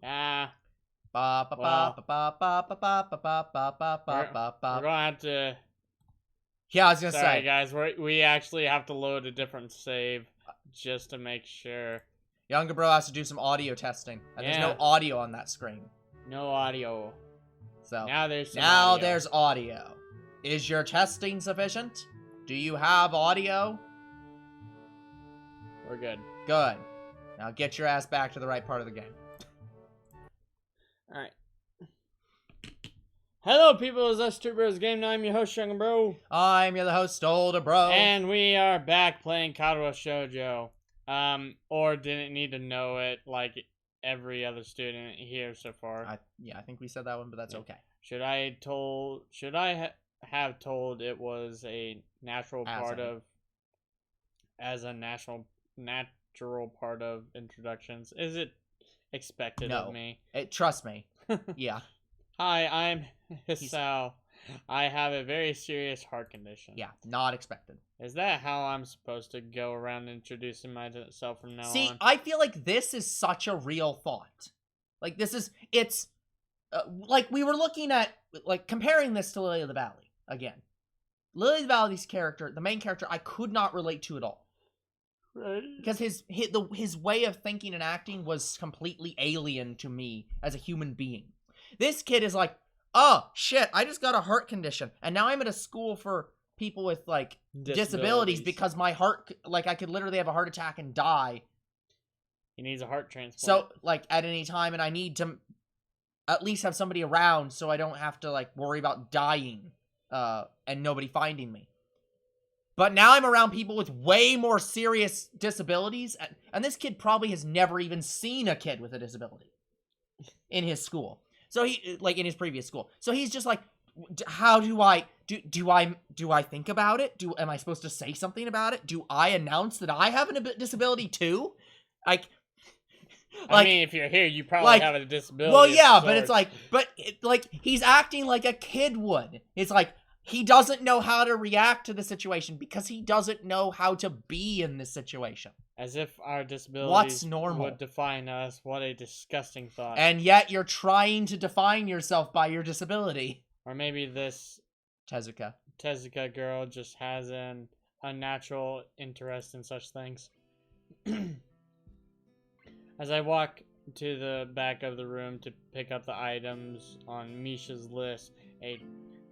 Ah, Ba ba well, ba ba ba ba ba ba ba ba ba we're, ba ba we're ba. gonna have to. Yeah, I was gonna Sorry, say. guys. We actually have to load a different save just to make sure. Younger bro has to do some audio testing, and there's no Yeah, audio on that screen. no audio. So Now there's some now audio. there's audio. Is your testing sufficient? Do you have audio? We're good. Good. Now get your ass back to the right part of the game. All right. Hello, people. It's us Two Bros Game. Now I'm your host, Young Bro, I'm your host, older bro. and we are back playing Katawa Shoujo. Or didn't need to know it like every other student here so far. I think we said that one, but that's okay. Should I have told it was a natural part of as a natural part of introductions? Is it expected of me? Trust me. Yeah. Hi, I'm Hisao. I have a very serious heart condition. Yeah, not expected. Is that how I'm supposed to go around introducing myself from now on? See, I feel like this is such a real thought. Like, it's, like, we were looking at, like, comparing this to Lily of the Valley, again. Lily of the Valley's character, the main character, I could not relate to at all. Right. Because his way of thinking and acting was completely alien to me as a human being. This kid is like, oh, shit, I just got a heart condition, and now I'm at a school for people with, like, disabilities because my heart, like, I could literally have a heart attack and die. He needs a heart transplant. So, like, at any time, and I need to at least have somebody around so I don't have to, like, worry about dying, and nobody finding me. But now I'm around people with way more serious disabilities, and this kid probably has never even seen a kid with a disability in his school. So he, like, in his previous school. So he's just like, how do I think about it? Am I supposed to say something about it? Do I announce that I have a disability too? I mean, if you're here, you probably have a disability. Well, yeah, but it's like, he's acting like a kid would. It's like, he doesn't know how to react to the situation because he doesn't know how to be in this situation. As if our disabilities normal? Would define us. What a disgusting thought. And yet you're trying to define yourself by your disability. Or maybe this Tezuka girl just has an unnatural interest in such things. As I walk to the back of the room to pick up the items on Misha's list, a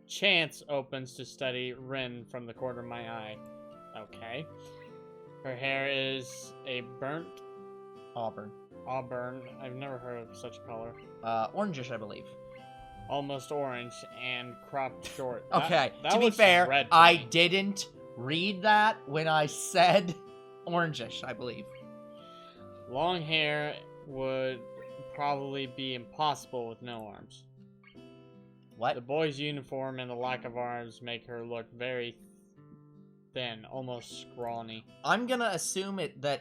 chance opens to study Rin from the corner of my eye. Okay. Her hair is a burnt auburn. I've never heard of such a color. Orangish, I believe. Almost orange and cropped short. Okay, that to be fair, I me. didn't read that when I said orangish, I believe. Long hair would probably be impossible with no arms. What? The boy's uniform and the lack of arms make her look very thin, almost scrawny. I'm gonna assume the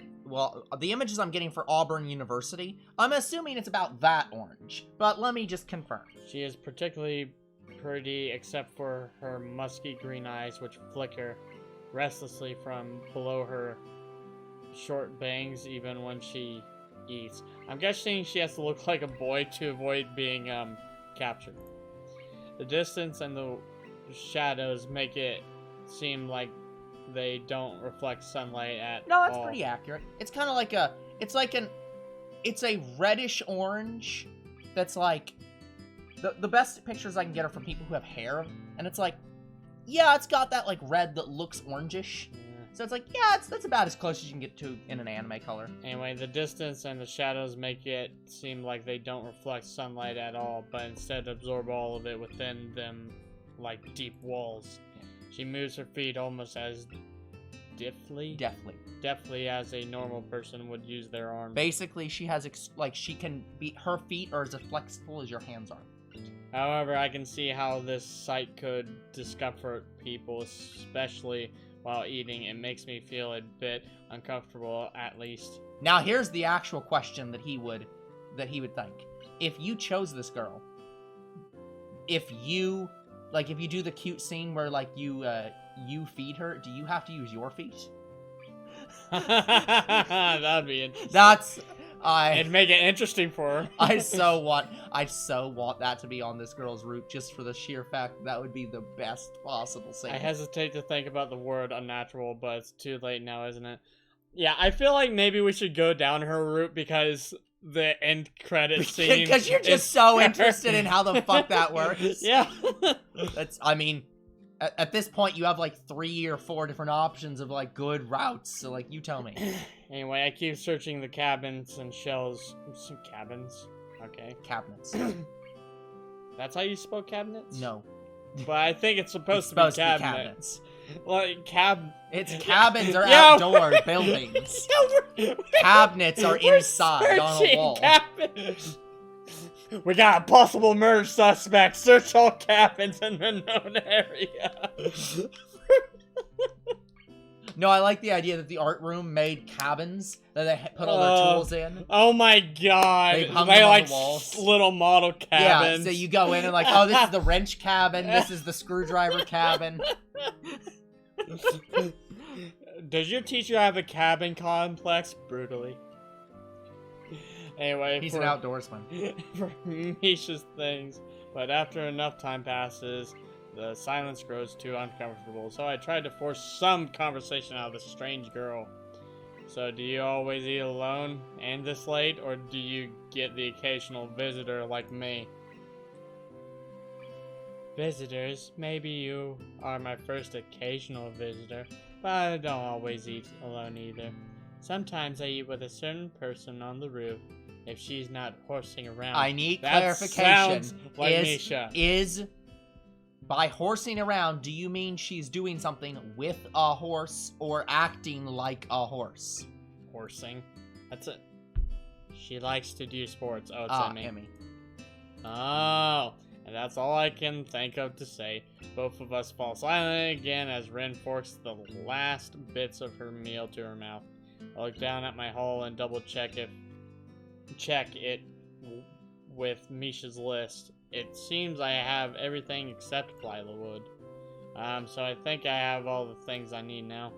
images I'm getting for Auburn University, I'm assuming it's about that orange, but let me just confirm. She is particularly pretty except for her musky green eyes, which flicker restlessly from below her short bangs even when she eats. I'm guessing she has to look like a boy to avoid being captured. The distance and the shadows make it seem like they don't reflect sunlight at all. No, that's pretty accurate. It's kind of like it's a reddish orange that's like, the best pictures I can get are from people who have hair, and it's like, yeah, it's got that like red that looks orangish. Yeah. So it's like, yeah, that's about as close as you can get to in an anime color. Anyway, the distance and the shadows make it seem like they don't reflect sunlight at all, but instead absorb all of it within them like deep walls. Yeah. She moves her feet almost as deftly as a normal person would use their arms. Basically, she has her feet are as flexible as your hands are. However, I can see how this sight could discomfort people, especially while eating. It makes me feel a bit uncomfortable, at least. Now, here's the actual question that he would think. If you chose this girl, if you do the cute scene where like you feed her, do you have to use your feet? That'd be interesting. That's and make it interesting for her. I so want that to be on this girl's route, just for the sheer fact that would be the best possible scene. I hesitate to think about the word unnatural, but it's too late now, isn't it? Yeah, I feel like maybe we should go down her route because the end credit scene. Because you're just so interested in how the fuck that works. Yeah. I mean, at this point, you have like 3 or 4 different options of like good routes. So like, you tell me. Anyway, I keep searching the cabins and shells. Some cabins? Okay. Cabinets. That's how you spell cabinets? No. But I think it's supposed, It's to be cabinets. Like, It's cabins are Yeah, outdoor buildings. Cabinets are inside on a wall. Cabins. We got a possible murder suspect. Search all cabins in the known area. No, I like the idea that the art room made cabins that they put all their tools in. Oh my god. They hung They them on like the walls. little model cabins. Yeah, so you go in and like, oh, this is the wrench cabin. This is the screwdriver cabin. Does your teacher have a cabin complex? Brutally. Anyway, He's an outdoorsman. For Misha's things, but after enough time passes, the silence grows too uncomfortable, so I tried to force some conversation out of this strange girl. So, do you always eat alone and this late, or do you get the occasional visitor like me? Visitors? Maybe you are my first occasional visitor, but I don't always eat alone either. Sometimes I eat with a certain person on the roof. If she's not horsing around. I need that clarification. Sounds like Misha. Is by horsing around, do you mean she's doing something with a horse or acting like a horse? Horsing. That's it. She likes to do sports. Oh, it's Emmy. Oh, and that's all I can think of to say. Both of us fall silent again as Ren forks the last bits of her meal to her mouth. I look down at my hole and double check it with Misha's list. It seems I have everything except plywood. So I think I have all the things I need now.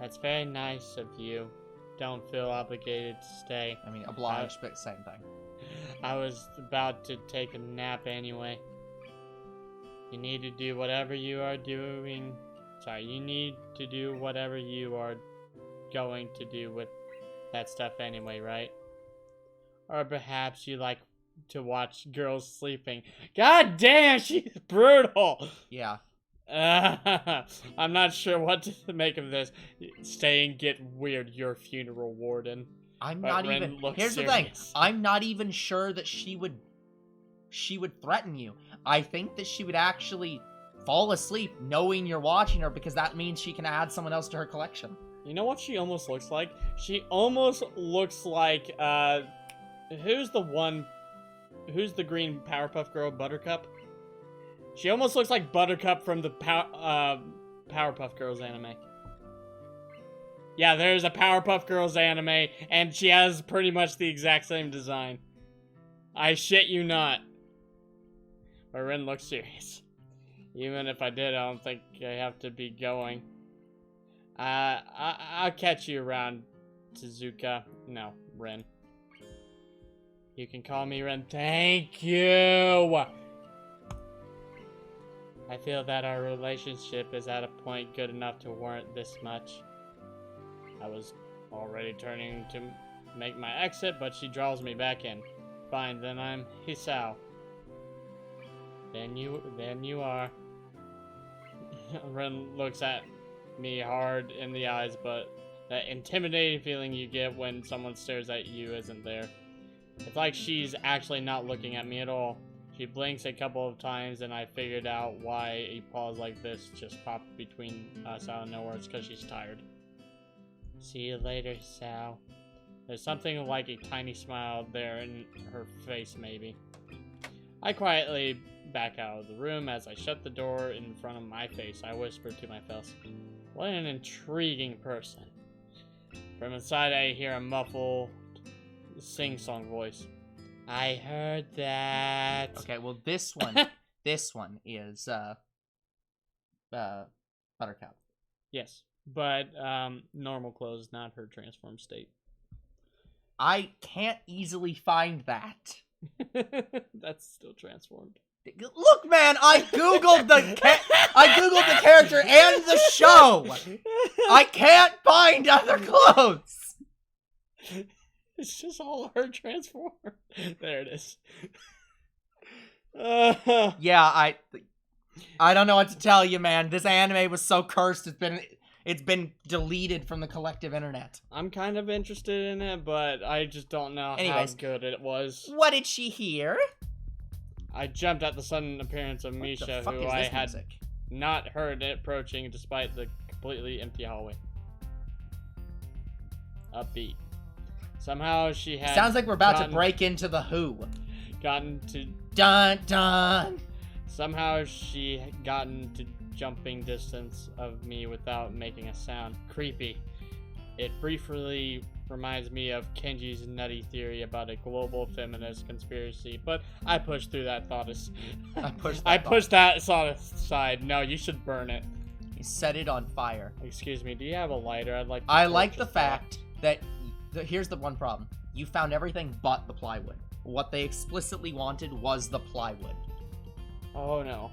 That's very nice of you. Don't feel obligated to stay. I mean, obliged, but same thing. I was about to take a nap anyway. You need to do whatever you are doing. Sorry, you need to do whatever you are going to do with that stuff anyway, right? Or perhaps you like to watch girls sleeping. God damn, she's brutal! Yeah. I'm not sure what to make of this. Stay and get weird, your funeral warden. I'm But not Ren even. looks Here's the thing. serious. I'm not even sure that she would threaten you. I think that she would actually fall asleep knowing you're watching her, because that means she can add someone else to her collection. You know what she almost looks like? She almost looks like, who's the green Powerpuff Girl, Buttercup? She almost looks like Buttercup from the Powerpuff Girls anime. Yeah, there's a Powerpuff Girls anime, and she has pretty much the exact same design. I shit you not. But Ren looks serious. Even if I did, I don't think I have to be going. I'll catch you around, Tezuka. No, Ren. You can call me Ren. Thank you! I feel that our relationship is at a point good enough to warrant this much. I was already turning to make my exit, but she draws me back in. Fine, then I'm Hisao. Then you are. Ren looks at me hard in the eyes, but that intimidating feeling you get when someone stares at you isn't there. It's like she's actually not looking at me at all. She blinks a couple of times, and I figured out why a pause like this just popped between us out of nowhere. It's because she's tired. See you later, Sal. There's something like a tiny smile there in her face, maybe. I quietly back out of the room. As I shut the door in front of my face, I whisper to myself, what an intriguing person. From inside, I hear a muffled sing-song voice. I heard that. Okay, well this one is I can't easily find that. That's still transformed. Look, man, I googled the character and the show. I can't find other clothes. It's just all her transform. There it is. Yeah, I don't know what to tell you, man. This anime was so cursed. It's been deleted from the collective internet. I'm kind of interested in it, but I just don't know Anyways, how good it was. What did she hear? I jumped at the sudden appearance of Misha, who I had not heard approaching despite the completely empty hallway. Upbeat. Somehow she had. Sounds like we're about to break into the Who. Gotten to. Dun dun. Somehow she had gotten to jumping distance of me without making a sound. Creepy. It briefly reminds me of Kenji's nutty theory about a global feminist conspiracy, but I pushed through that thought. I pushed that thought aside. No, you should burn it. You set it on fire. Excuse me, do you have a lighter? I like the fact that here's the one problem. You found everything but the plywood. What they explicitly wanted was the plywood. Oh no.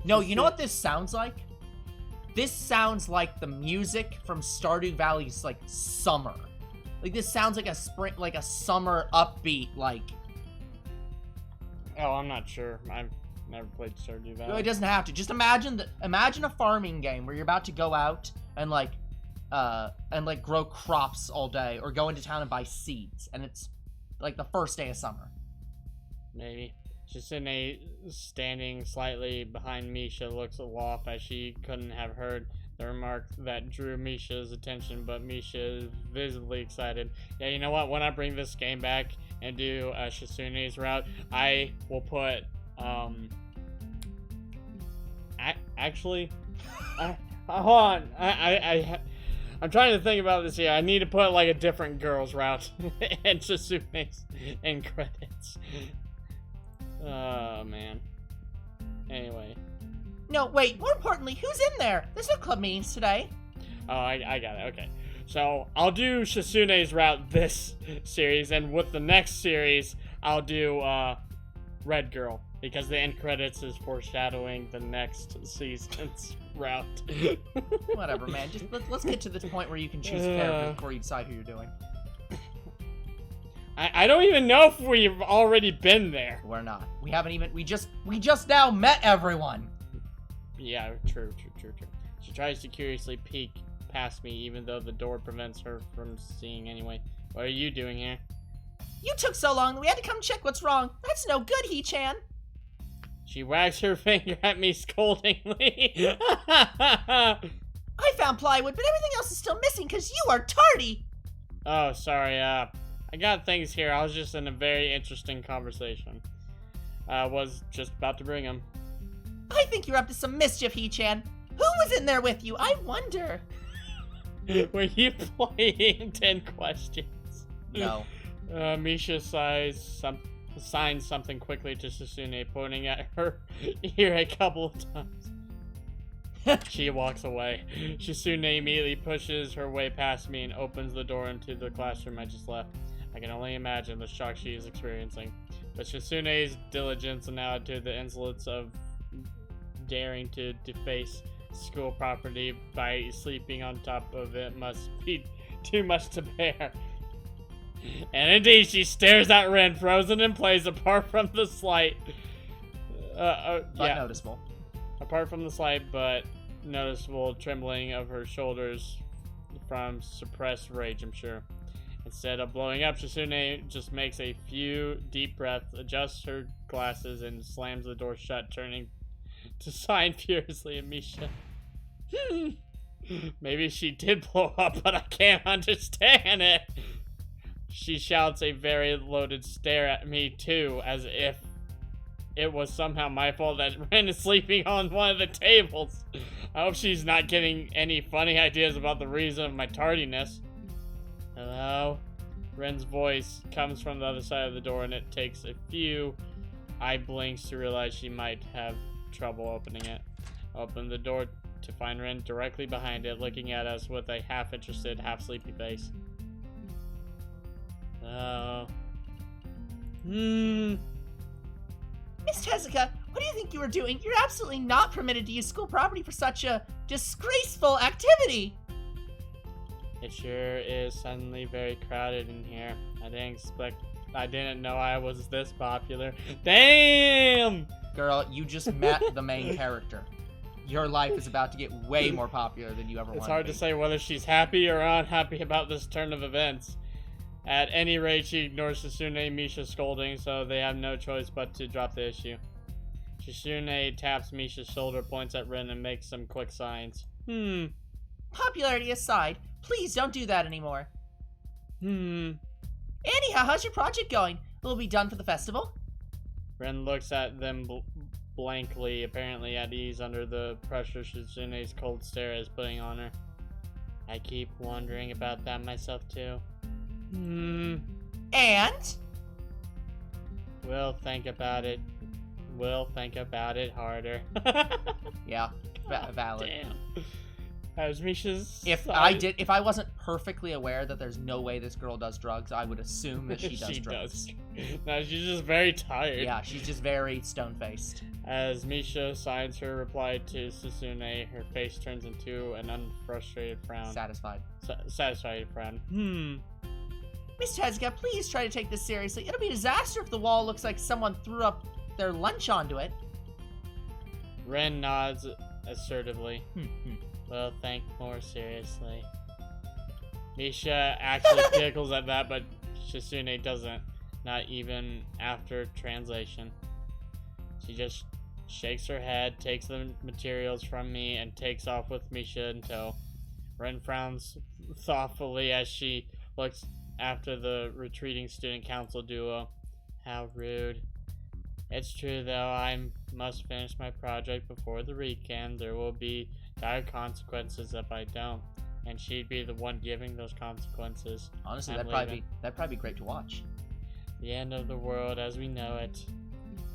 No, you know what this sounds like? This sounds like the music from Stardew Valley's, like, summer. Like, this sounds like a spring, like a summer upbeat, like... Oh, I'm not sure. I've never played Stardew Valley. No, it doesn't have to. Just imagine a farming game where you're about to go out and, grow crops all day, or go into town and buy seeds, and it's, like, the first day of summer. Maybe. Shitsune, standing slightly behind Misha, looks aloft as she couldn't have heard the remark that drew Misha's attention, but Misha is visibly excited. Yeah, you know what? When I bring this game back and do Shitsune's route, I will put, actually, hold on. I'm trying to think about this here. I need to put, like, a different girl's route and Shitsune's in credits. Oh, man. Anyway. No, wait. More importantly, who's in there? There's no club meetings today. Oh, I got it. Okay. So, I'll do Shitsune's route this series, and with the next series, I'll do, Red Girl, because the end credits is foreshadowing the next season's route. Whatever, man. Just let's get to this point where you can choose a character before you decide who you're doing. I don't even know if we've already been there. We're not. We haven't even. We just now met everyone. Yeah, true. She tries to curiously peek past me, even though the door prevents her from seeing anyway. What are you doing here? You took so long that we had to come check what's wrong. That's no good, He-chan. She wags her finger at me scoldingly. I found plywood, but everything else is still missing because you are tardy. Oh, sorry, I got things here. I was just in a very interesting conversation. I was just about to bring them. I think you're up to some mischief, He-chan. Who was in there with you? I wonder. Were you playing 10 questions? No. Misha signs something quickly to Shitsune, pointing at her ear a couple of times. She walks away. Shitsune immediately pushes her way past me and opens the door into the classroom I just left. I can only imagine the shock she is experiencing. But Shitsune's diligence and attitude, the insolence of daring to deface school property by sleeping on top of it, must be too much to bear. And indeed, she stares at Ren, frozen in place, apart from the slight... noticeable. Apart from the slight but noticeable trembling of her shoulders from suppressed rage, I'm sure. Instead of blowing up, Shitsune just makes a few deep breaths, adjusts her glasses, and slams the door shut, turning to sign furiously at Misha. Maybe she did blow up, but I can't understand it. She shouts a very loaded stare at me, too, as if it was somehow my fault that Ren is sleeping on one of the tables. I hope she's not getting any funny ideas about the reason of my tardiness. Hello? Ren's voice comes from the other side of the door, and it takes a few eye blinks to realize she might have trouble opening it. I open the door to find Ren directly behind it, looking at us with a half-interested, half-sleepy face. So... Hmm... Miss Tezuka, what do you think you were doing? You're absolutely not permitted to use school property for such a disgraceful activity. It sure is suddenly very crowded in here. I didn't know I was this popular. Damn! Girl, you just met the main character. Your life is about to get way more popular than you ever wanted. It's hard to say whether she's happy or unhappy about this turn of events. At any rate, she ignores Sasune and Misha's scolding, so they have no choice but to drop the issue. Sasune taps Misha's shoulder, points at Ren, and makes some quick signs. Popularity aside, please don't do that anymore. Anyhow, how's your project going? Will it be done for the festival? Ren looks at them blankly, apparently at ease under the pressure Shisune's cold stare is putting on her. I keep wondering about that myself too. And? We'll think about it. We'll think about it harder. Yeah, valid. Damn. As Misha's If I wasn't perfectly aware that there's no way this girl does drugs, I would assume that she does drugs. No, she's just very tired. Yeah, she's just very stone-faced. As Misha signs her reply to Sasune, her face turns into an unfrustrated frown. Satisfied. Satisfied frown. Miss Tezuka, please try to take this seriously. It'll be a disaster if the wall looks like someone threw up their lunch onto it. Ren nods assertively. Well, think more seriously. Misha actually giggles at that, but Shizune doesn't. Not even after translation. She just shakes her head, takes the materials from me, and takes off with Misha in tow. Ren frowns thoughtfully as she looks after the retreating student council duo. How rude. It's true though, I must finish my project before the weekend. There will be dire consequences if I don't. And she'd be the one giving those consequences. Honestly, that'd probably be great to watch. The end of the world as we know it.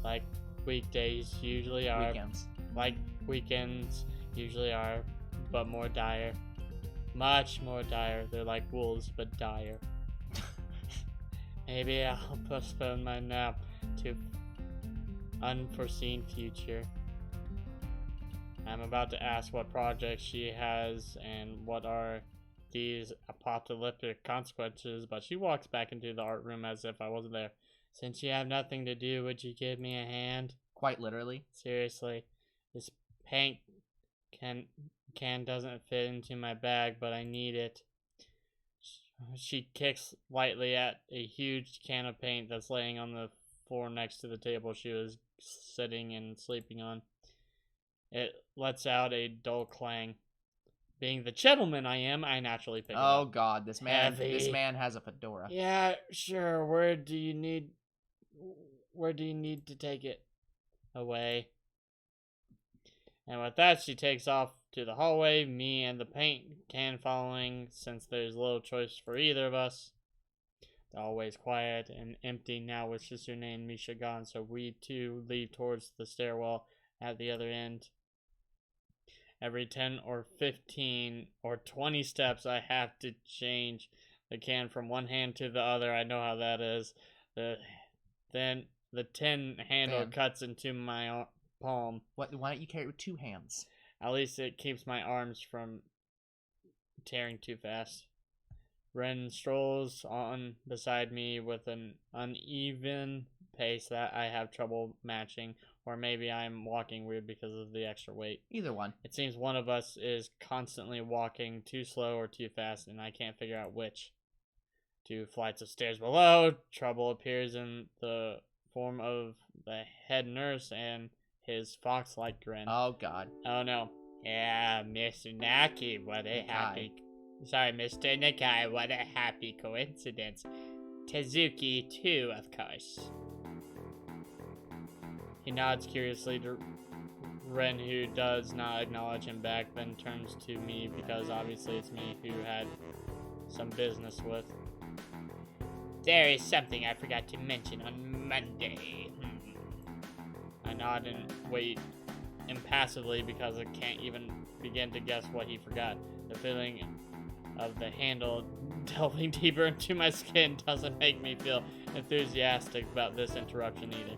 Like weekdays usually are. Weekends. Like weekends usually are, but more dire. Much more dire. They're like wolves, but dire. Maybe I'll postpone my nap to unforeseen future. I'm about to ask what projects she has and what are these apocalyptic consequences, but she walks back into the art room as if I wasn't there. Since you have nothing to do, would you give me a hand? Quite literally. Seriously, this paint can doesn't fit into my bag, but I need it. She kicks lightly at a huge can of paint that's laying on the floor next to the table she was sitting and sleeping on. It lets out a dull clang. Being the gentleman I am, I naturally pick it up. Oh god, this man has a fedora. Yeah, sure. Where do you need to take it away? And with that, she takes off to the hallway, me and the paint can following, since there's little choice for either of us. The hallway's quiet and empty now with Shizune and Misha gone, so we too leave towards the stairwell at the other end. Every 10 or 15 or 20 steps, I have to change the can from one hand to the other. I know how that is. Then the tin handle cuts into my palm. Why don't you carry it with two hands? At least it keeps my arms from tearing too fast. Ren strolls on beside me with an uneven pace that I have trouble matching, or maybe I'm walking weird because of the extra weight. Either one. It seems one of us is constantly walking too slow or too fast, and I can't figure out which. 2 flights of stairs below, trouble appears in the form of the head nurse and his fox-like grin. Oh god. Oh no. Yeah, Mr. Naki, what a happy... Sorry, Mr. Nakai, what a happy coincidence. Tezuki, too, of course. He nods curiously to Ren, who does not acknowledge him back, then turns to me because obviously it's me who had some business with. There is something I forgot to mention on Monday. I nod and wait impassively because I can't even begin to guess what he forgot. The feeling of the handle delving deeper into my skin doesn't make me feel enthusiastic about this interruption either.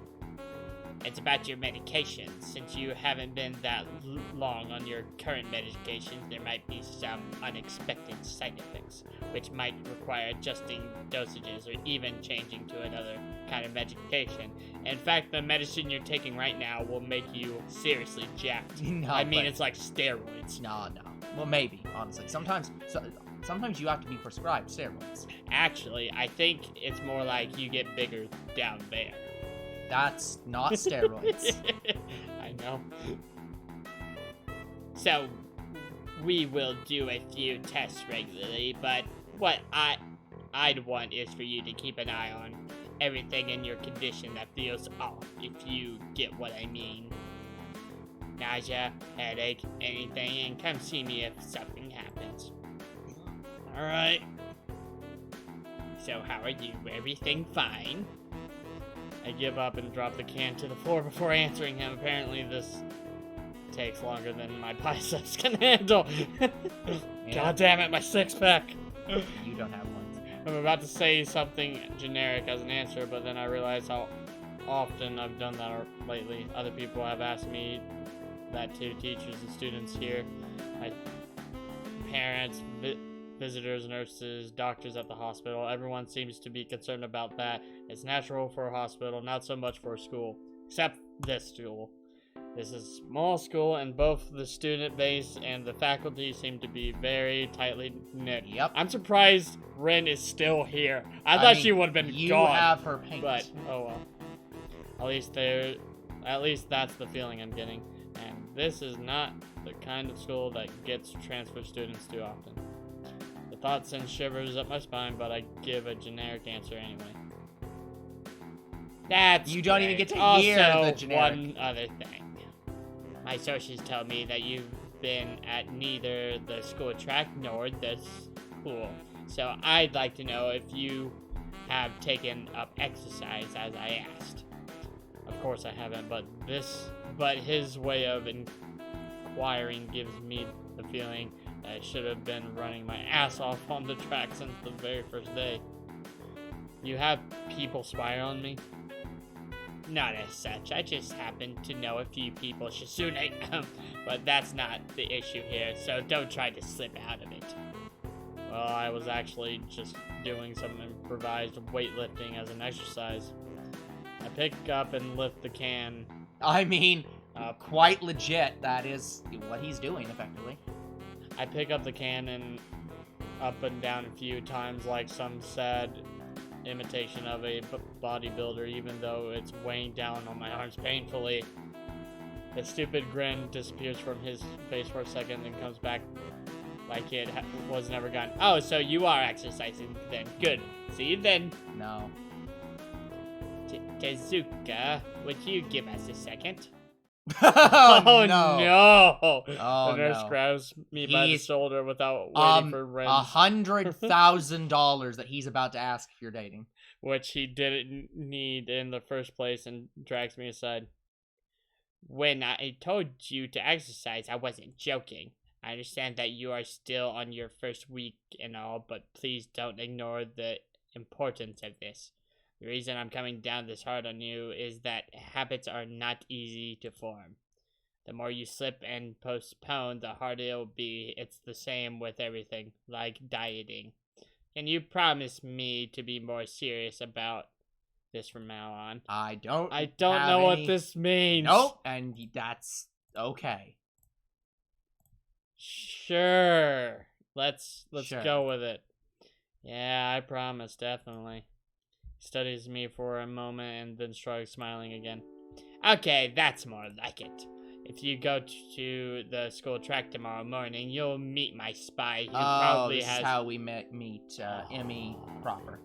It's about your medication. Since you haven't been that long on your current medications, there might be some unexpected side effects, which might require adjusting dosages or even changing to another kind of medication. In fact, the medicine you're taking right now will make you seriously jacked. No, I mean, it's like steroids. No. Well, maybe, honestly. Sometimes you have to be prescribed steroids. Actually, I think it's more like you get bigger down there. That's not steroids. I know. So, we will do a few tests regularly, but what I'd want is for you to keep an eye on everything in your condition that feels off, if you get what I mean. Nausea, headache, anything, and come see me if something happens. Alright. So how are you? Everything fine? I give up and drop the can to the floor before answering him. Apparently this takes longer than my biceps can handle. God damn it, my six-pack. You don't have one. I'm about to say something generic as an answer, but then I realize how often I've done that lately. Other people have asked me that too, teachers and students here. My parents, visitors, nurses, doctors at the hospital. Everyone seems to be concerned about that. It's natural for a hospital, not so much for a school. Except this school. This is a small school, and both the student base and the faculty seem to be very tightly knit. Yep. I'm surprised Ren is still here. I thought she would have been you gone. You have her paint. But, oh well. At least that's the feeling I'm getting. And this is not the kind of school that gets transfer students too often. The thought sends shivers up my spine, but I give a generic answer anyway. That's You don't great. even get to also, hear the generic. One other thing. My sources tell me that you've been at neither the school track nor the school. So I'd like to know if you have taken up exercise as I asked. Of course I haven't, but his way of inquiring gives me the feeling that I should have been running my ass off on the track since the very first day. You have people spy on me? Not as such. I just happen to know a few people, Shizune, but that's not the issue here, so don't try to slip out of it. Well, I was actually just doing some improvised weightlifting as an exercise. I pick up and lift the can. I mean, quite legit. That is what he's doing, effectively. I pick up the can and up and down a few times like some sad imitation of a bodybuilder, even though it's weighing down on my arms painfully. The stupid grin disappears from his face for a second and comes back like it was never gone. Oh, so you are exercising then. Good. See you then. No. Tezuka, would you give us a second? Oh, no. Oh, the nurse no. grabs me by the shoulder without waiting for Ren's. $100,000 that he's about to ask if you're dating. Which he didn't need in the first place, and drags me aside. When I told you to exercise, I wasn't joking. I understand that you are still on your first week and all, but please don't ignore the importance of this. The reason I'm coming down this hard on you is that habits are not easy to form. The more you slip and postpone, the harder it'll be. It's the same with everything, like dieting. Can you promise me to be more serious about this from now on? I don't know what this means. Nope, and that's okay. Sure. Let's Sure. go with it. Yeah, I promise, definitely. Studies me for a moment and then shrugs, smiling again. Okay, that's more like it. If you go to the school track tomorrow morning, you'll meet my spy who probably this has... is how we meet Emmy proper.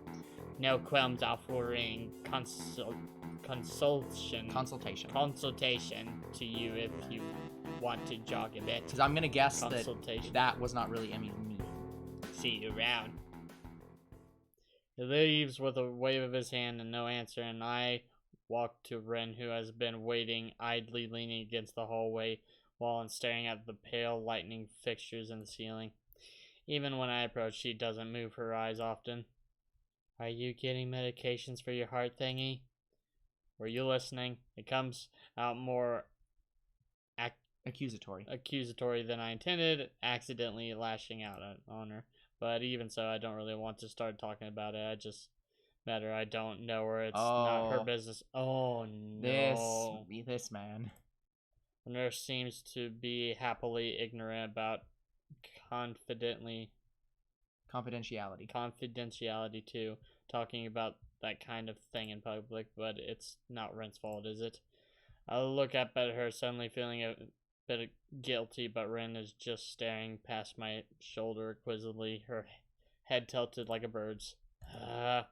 No qualms offering consultation to you if you want to jog a bit. Because I'm going to guess that was not really Emmy's meeting. See you around. He leaves with a wave of his hand and no answer, and I walk to Ren, who has been waiting, idly leaning against the hallway wall and staring at the pale lightning fixtures in the ceiling. Even when I approach, she doesn't move her eyes often. Are you getting medications for your heart thingy? Were you listening? It comes out more accusatory than I intended, accidentally lashing out on her. But even so, I don't really want to start talking about it. I just met her. I don't know her. It's not her business. Oh, no. This man. The nurse seems to be happily ignorant about confidentiality too, talking about that kind of thing in public, but it's not Ren's fault, is it? I look up at her, suddenly feeling a bit guilty, but Ren is just staring past my shoulder quizzically, her head tilted like a bird's. I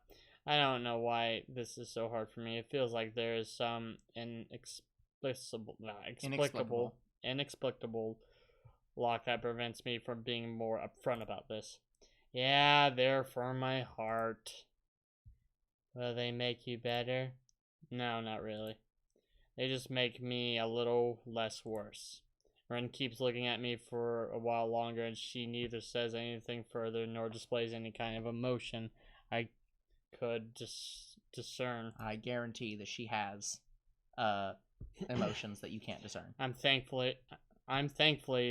don't know why this is so hard for me. It feels like there is some inexplicable lock that prevents me from being more upfront about this. Yeah, they're for my heart. Will they make you better? No, not really. They just make me a little less worse. Ren keeps looking at me for a while longer, and she neither says anything further nor displays any kind of emotion I could discern. I guarantee that she has emotions that you can't discern. I'm thankfully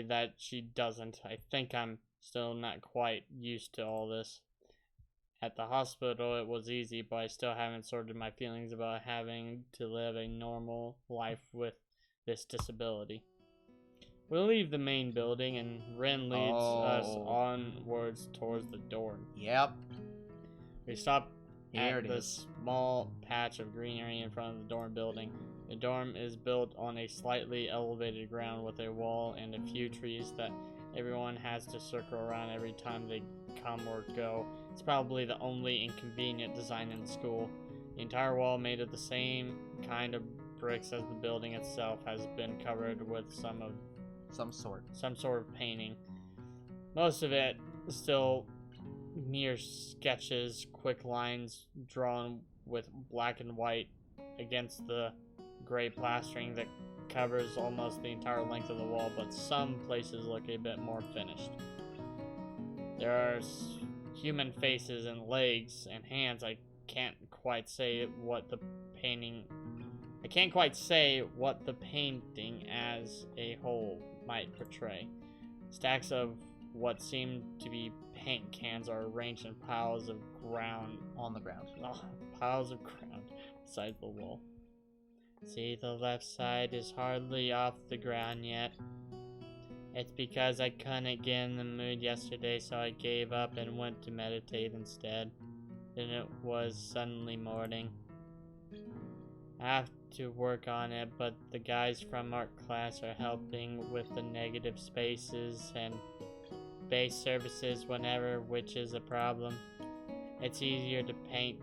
that she doesn't. I think I'm still not quite used to all this. At the hospital, it was easy, but I still haven't sorted my feelings about having to live a normal life with this disability. We leave the main building, and Ren leads us onwards towards the dorm. Yep. We stop at the small patch of greenery in front of the dorm building. The dorm is built on a slightly elevated ground with a wall and a few trees that everyone has to circle around every time they come or go. It's probably the only inconvenient design in the school. The entire wall, made of the same kind of bricks as the building itself, has been covered with some sort of painting. Most of it is still mere sketches, quick lines drawn with black and white against the gray plastering that covers almost the entire length of the wall, but some places look a bit more finished. There are human faces and legs and hands. I can't quite say what the painting as a whole might portray. Stacks of what seem to be paint cans are arranged in piles of ground beside the wall. See, the left side is hardly off the ground yet. It's because I couldn't get in the mood yesterday, so I gave up and went to meditate instead. Then it was suddenly morning. I have to work on it, but the guys from art class are helping with the negative spaces and base surfaces whenever, which is a problem. It's easier to paint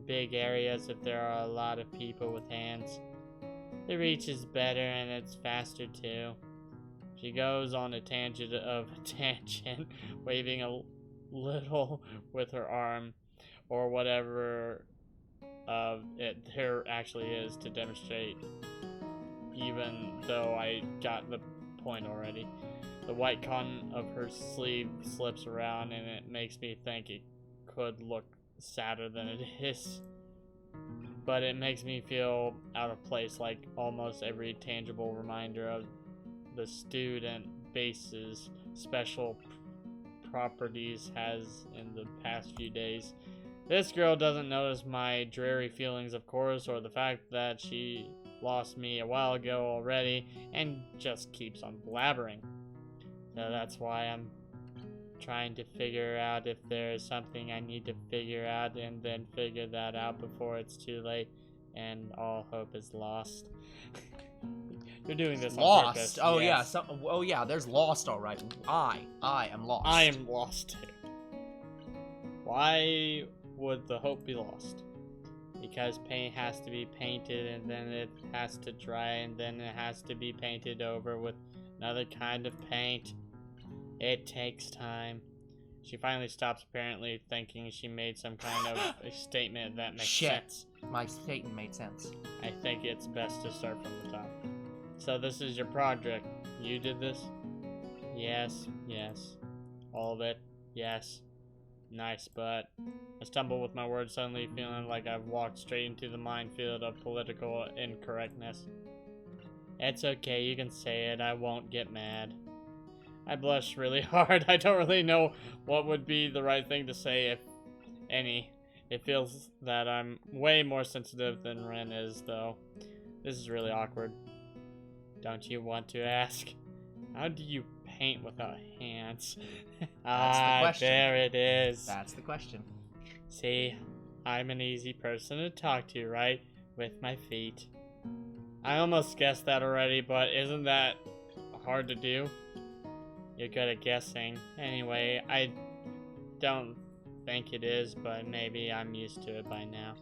big areas if there are a lot of people with hands. The reach is better and it's faster too. She goes on a tangent, waving a little with her arm or whatever there actually is to demonstrate, even though I got the point already. The white cotton of her sleeve slips around and it makes me think it could look sadder than it is. But it makes me feel out of place, like almost every tangible reminder of the student base's special properties has in the past few days. This girl doesn't notice my dreary feelings, of course, or the fact that she lost me a while ago already, and just keeps on blabbering. So that's why I'm trying to figure out if there is something I need to figure out, and then figure that out before it's too late and all hope is lost. You're doing this on purpose. Oh, yes. yeah, there's lost, alright. I am lost. I am lost too. Why would the hope be lost? Because paint has to be painted, and then it has to dry, and then it has to be painted over with another kind of paint. It takes time. She finally stops, apparently thinking she made some kind of a statement that makes sense. My statement made sense. I think it's best to start from the top. So this is your project. You did this? Yes. All of it. Yes. Nice, but I stumble with my words, suddenly feeling like I've walked straight into the minefield of political incorrectness. It's okay, you can say it. I won't get mad. I blush really hard. I don't really know what would be the right thing to say, if any. It feels that I'm way more sensitive than Ren is, though. This is really awkward. Don't you want to ask? How do you paint without hands? That's the question. There it is. That's the question. See, I'm an easy person to talk to, right? With my feet. I almost guessed that already, but isn't that hard to do? You're good at guessing. Anyway, I don't think it is, but maybe I'm used to it by now.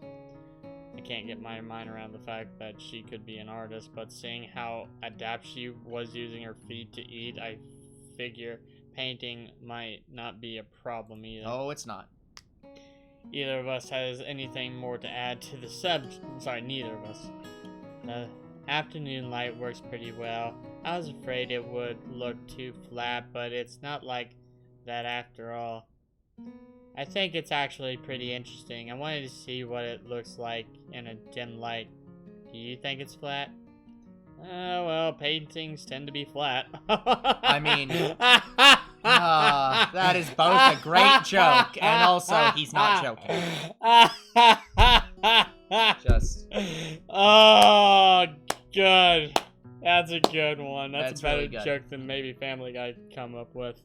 I can't get my mind around the fact that she could be an artist, but seeing how adept she was using her feet to eat, I figure painting might not be a problem either. Oh, it's not. Either of us has anything more to add to the neither of us. The afternoon light works pretty well. I was afraid it would look too flat, but it's not like that after all. I think it's actually pretty interesting. I wanted to see what it looks like in a dim light. Do you think it's flat? Well, paintings tend to be flat. I mean, that is both a great joke and also he's not joking. Just. Oh, good. That's a good one. That's a better really good. joke than maybe Family Guy could come up with.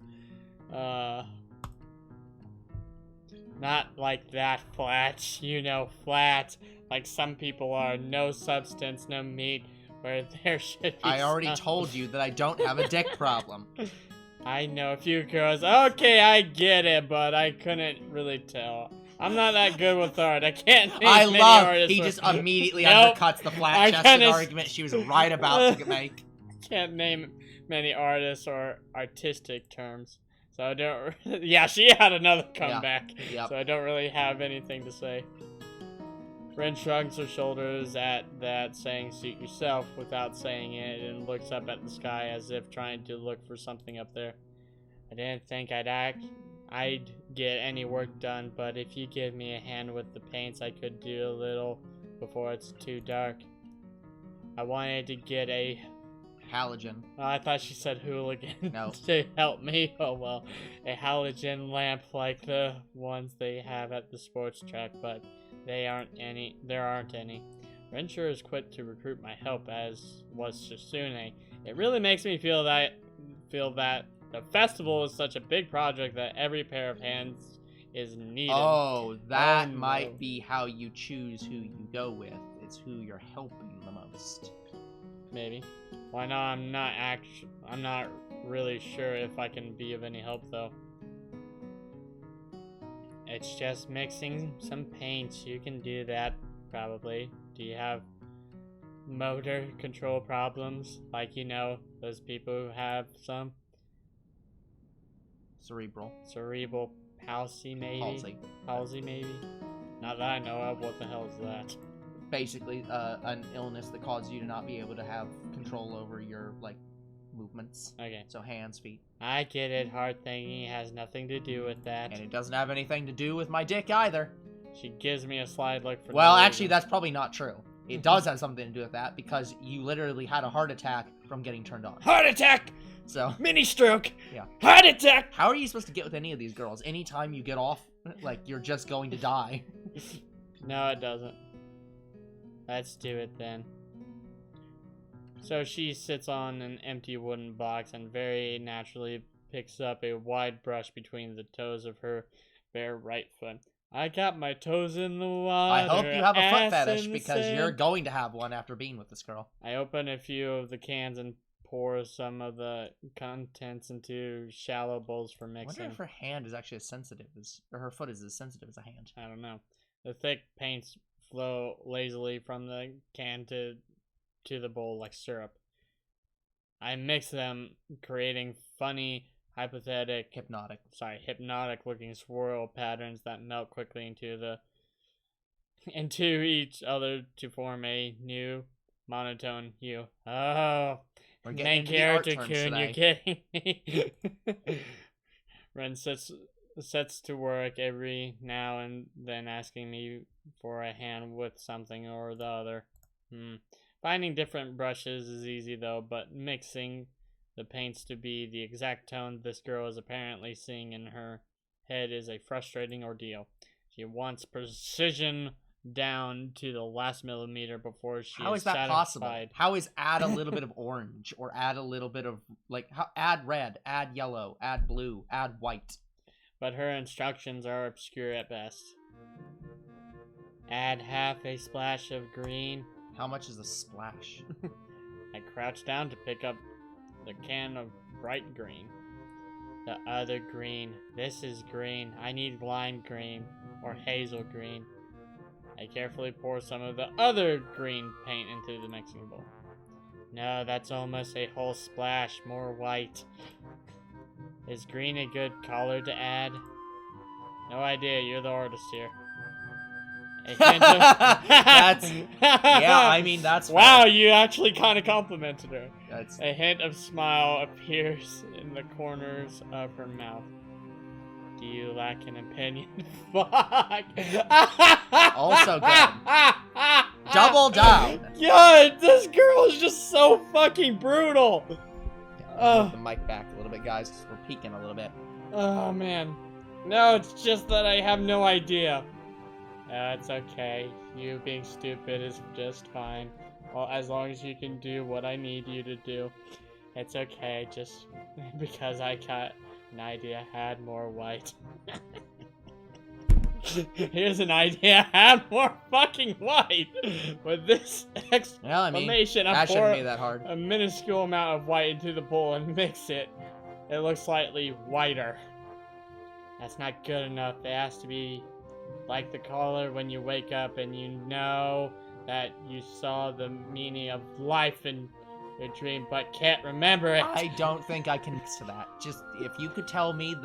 Not like that flat, you know, flat. Like some people are. No substance, no meat, where there should be I already some. told you that I don't have a dick problem. I know a few girls. Okay, I get it, but I couldn't really tell. I'm not that good with art. I can't name many artists. He just immediately Nope. undercuts the I flat-chested kinda- argument she was right about to make. Can't name many artists or artistic terms. So I don't. Yeah, she had another comeback. Yep. So I don't really have anything to say. Ren shrugs her shoulders at that, saying suit yourself without saying it, and looks up at the sky as if trying to look for something up there. I didn't think I'd get any work done, but if you give me a hand with the paints, I could do a little before it's too dark. I wanted to get a Halogen. I thought she said hooligan No. to help me. Oh well, a halogen lamp like the ones they have at the sports track, but there aren't any. Ren sure is quick to recruit my help, as was Shitsune. It really makes me feel that the festival is such a big project that every pair of hands is needed. Oh, that no. might be how you choose who you go with. It's who you're helping the most. Maybe. Why not? I'm not really sure if I can be of any help though. It's just mixing some paints. You can do that probably. Do you have motor control problems? Like, you know, those people who have some Cerebral. cerebral palsy maybe? Palsy. Palsy maybe? Not that I know of. What the hell is that? Basically, an illness that causes you to not be able to have control over your, like, movements. Okay. So hands, feet. I get it. Hard thinking has nothing to do with that. And it doesn't have anything to do with my dick either. She gives me a slide look for Well, no actually, reason. that's probably not true. It does have something to do with that, because you literally had a heart attack from getting turned on. Heart attack! So, Mini stroke! Yeah. Heart attack! how are you supposed to get with any of these girls? Anytime you get off, like, you're just going to die. No, it doesn't. Let's do it then. So she sits on an empty wooden box and very naturally picks up a wide brush between the toes of her bare right foot. I got my toes in the water. I hope you have a foot ass fetish, in the because sand. you're going to have one after being with this girl. I open a few of the cans and pour some of the contents into shallow bowls for I mixing. wonder if her hand is actually as sensitive as, or her foot is as sensitive as a hand. I don't know. The thick paints flow lazily from the can to the bowl like syrup. I mix them, creating funny, hypnotic looking swirl patterns that melt quickly into each other to form a new monotone hue. Oh, We're getting main into the art character terms Kun, you're today. getting me. Ren sets to work every now and then asking me for a hand with something or the other. Finding different brushes is easy though, but mixing the paints to be the exact tone this girl is apparently seeing in her head is a frustrating ordeal. She wants precision down to the last millimeter before she How is is that satisfied. possible? How is add a little bit of orange, or add a little bit of, like, add red, add yellow, add blue, add white? But her instructions are obscure at best. Add half a splash of green. How much is a splash? I crouch down to pick up the can of bright green. The other green. This is green. I need lime green or hazel green. I carefully pour some of the other green paint into the mixing bowl. No, that's almost a whole splash. More white. Is green a good color to add? No idea. You're the artist here. A hint of... That's... Yeah, I mean, that's wow, fair. you actually kind of complimented her. That's... A hint of smile appears in the corners of her mouth. Do you lack an opinion? Fuck! Also good. Double down. God, this girl is just so fucking brutal. Yeah, move the mic back a little bit, guys, because we're peeking a little bit. Oh, man. No, it's just that I have no idea. It's okay. You being stupid is just fine. Well, as long as you can do what I need you to do. It's okay, just because I got an idea, add more white. Here's an idea, add more fucking white! With this exclamation, that I shouldn't pour be that hard. a minuscule amount of white into the bowl and mix it. It looks slightly whiter. That's not good enough. It has to be like the color when you wake up and you know that you saw the meaning of life in your dream but can't remember it. I don't think I can mix to that. Just, if you could tell me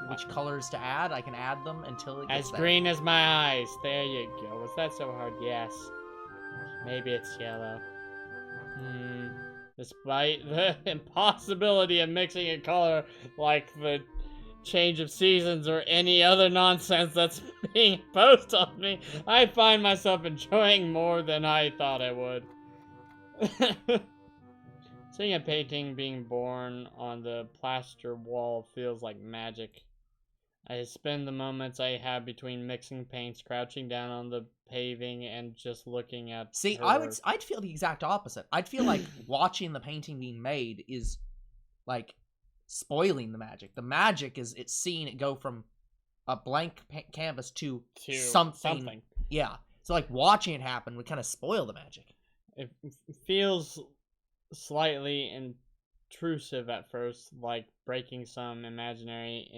which colors to add, I can add them until it gets As there. green as my eyes. There you go. Was that so hard? Yes. Maybe it's yellow. Despite the impossibility of mixing a color like the change of seasons or any other nonsense that's being imposed on me, I find myself enjoying more than I thought I would. Seeing a painting being born on the plaster wall feels like magic. I spend the moments I have between mixing paints, crouching down on the paving, and just looking at See, her I'd feel the exact opposite. I'd feel like watching the painting being made is, like, spoiling the magic. The magic is it's seeing it go from a blank canvas to something. Yeah. So, like, watching it happen would kind of spoil the magic. It feels slightly intrusive at first, like breaking some imaginary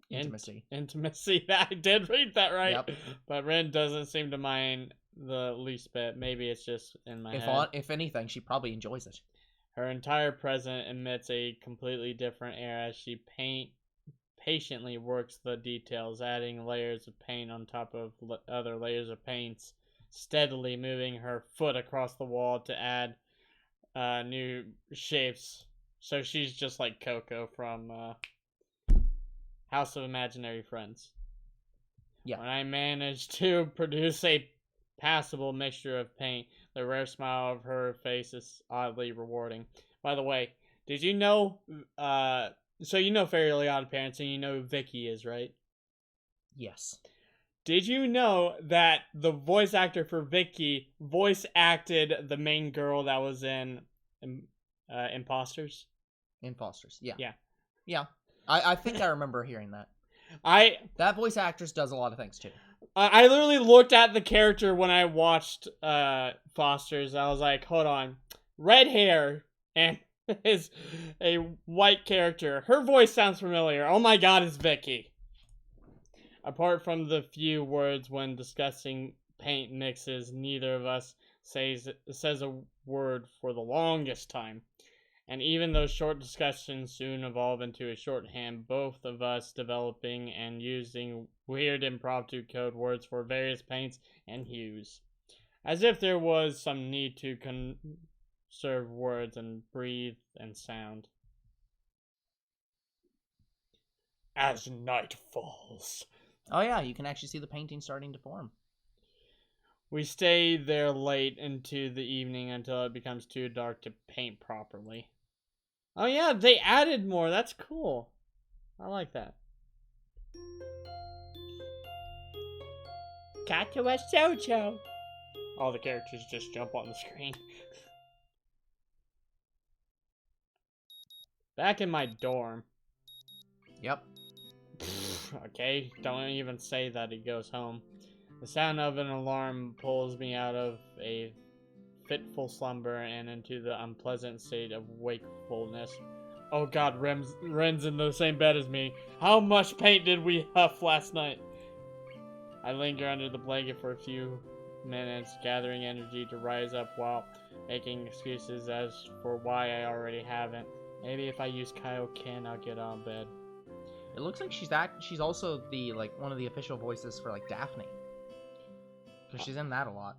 Intimacy. Intimacy. I did read that right. Yep. But Ren doesn't seem to mind the least bit. Maybe it's just in my head. If anything, she probably enjoys it. Her entire present emits a completely different air as she patiently works the details, adding layers of paint on top of other layers of paints, steadily moving her foot across the wall to add new shapes. So she's just like Coco from House of Imaginary Friends. Yeah. When I managed to produce a passable mixture of paint, the rare smile of her face is oddly rewarding. By the way, did you know, so you know Fairly Odd Parents and you know who Vicky is, right? Yes. Did you know that the voice actor for Vicky voice acted the main girl that was in Imposters? Imposters, yeah. Yeah. Yeah. I think I remember hearing that. That voice actress does a lot of things, too. I literally looked at the character when I watched Foster's. I was like, hold on. Red hair and is a white character. Her voice sounds familiar. Oh my god, it's Vicky. Apart from the few words when discussing paint mixes, neither of us says a word for the longest time. And even those short discussions soon evolve into a shorthand, both of us developing and using weird impromptu code words for various paints and hues. As if there was some need to conserve words and breathe and sound. as night falls. Oh yeah, you can actually see the painting starting to form. We stay there late into the evening until it becomes too dark to paint properly. Oh yeah, they added more. That's cool. I like that. Katawa Shoujo. All the characters just jump on the screen. Back in my dorm. Yep. Okay, don't even say that he goes home. The sound of an alarm pulls me out of a fitful slumber and into the unpleasant state of wakefulness. Oh god, Ren's in the same bed as me. How much paint did we huff last night? I linger under the blanket for a few minutes, gathering energy to rise up while making excuses as for why I already haven't. Maybe if I use Kaioken, I'll get on bed. It looks like she's also the one of the official voices for Daphne. Because she's in that a lot.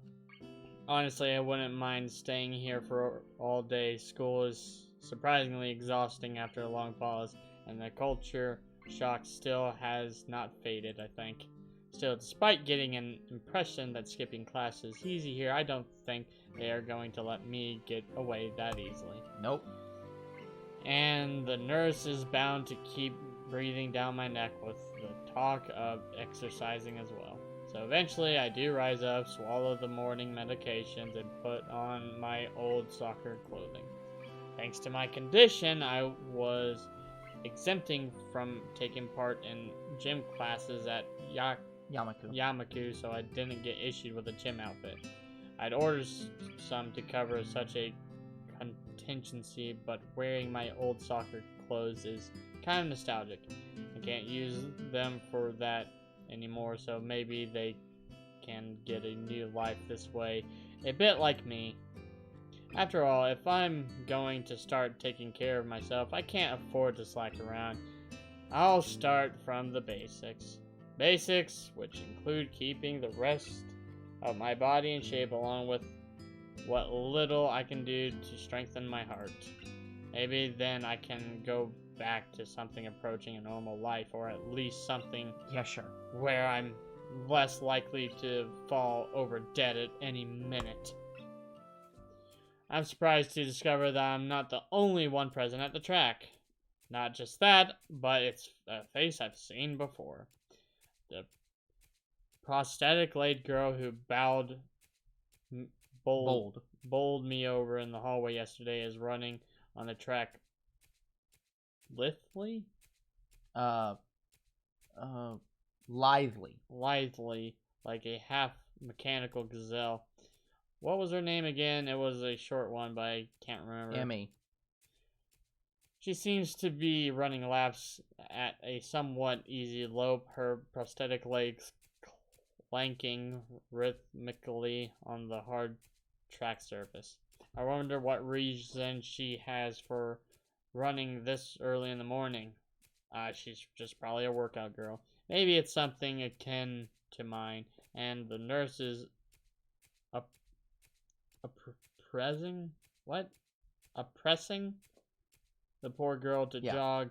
Honestly, I wouldn't mind staying here for all day. School is surprisingly exhausting after a long pause, and the culture shock still has not faded, I think. Still, despite getting an impression that skipping class is easy here, I don't think they are going to let me get away that easily. Nope. And the nurse is bound to keep breathing down my neck with the talk of exercising as well. So eventually I do rise up, swallow the morning medications, and put on my old soccer clothing. Thanks to my condition, I was exempting from taking part in gym classes at Yamaku, so I didn't get issued with a gym outfit. I'd ordered some to cover such a contingency, but wearing my old soccer clothes is kind of nostalgic. I can't use them for that anymore, so maybe they can get a new life this way, a bit like me. After all, if I'm going to start taking care of myself, I can't afford to slack around. I'll start from the basics. Basics, which include keeping the rest of my body in shape along with what little I can do to strengthen my heart. Maybe then I can go back to something approaching a normal life, or at least something where I'm less likely to fall over dead at any minute. I'm surprised to discover that I'm not the only one present at the track. Not just that, but it's a face I've seen before. The prosthetic-legged girl who bowled me over in the hallway yesterday is running on the track lithely? Lithely, like a half-mechanical gazelle. What was her name again? It was a short one, but I can't remember. Emmy. She seems to be running laps at a somewhat easy lope, her prosthetic legs clanking rhythmically on the hard track surface. I wonder what reason she has for running this early in the morning. She's just probably a workout girl. Maybe it's something akin to mine, and the nurse is oppressing the poor girl to jog,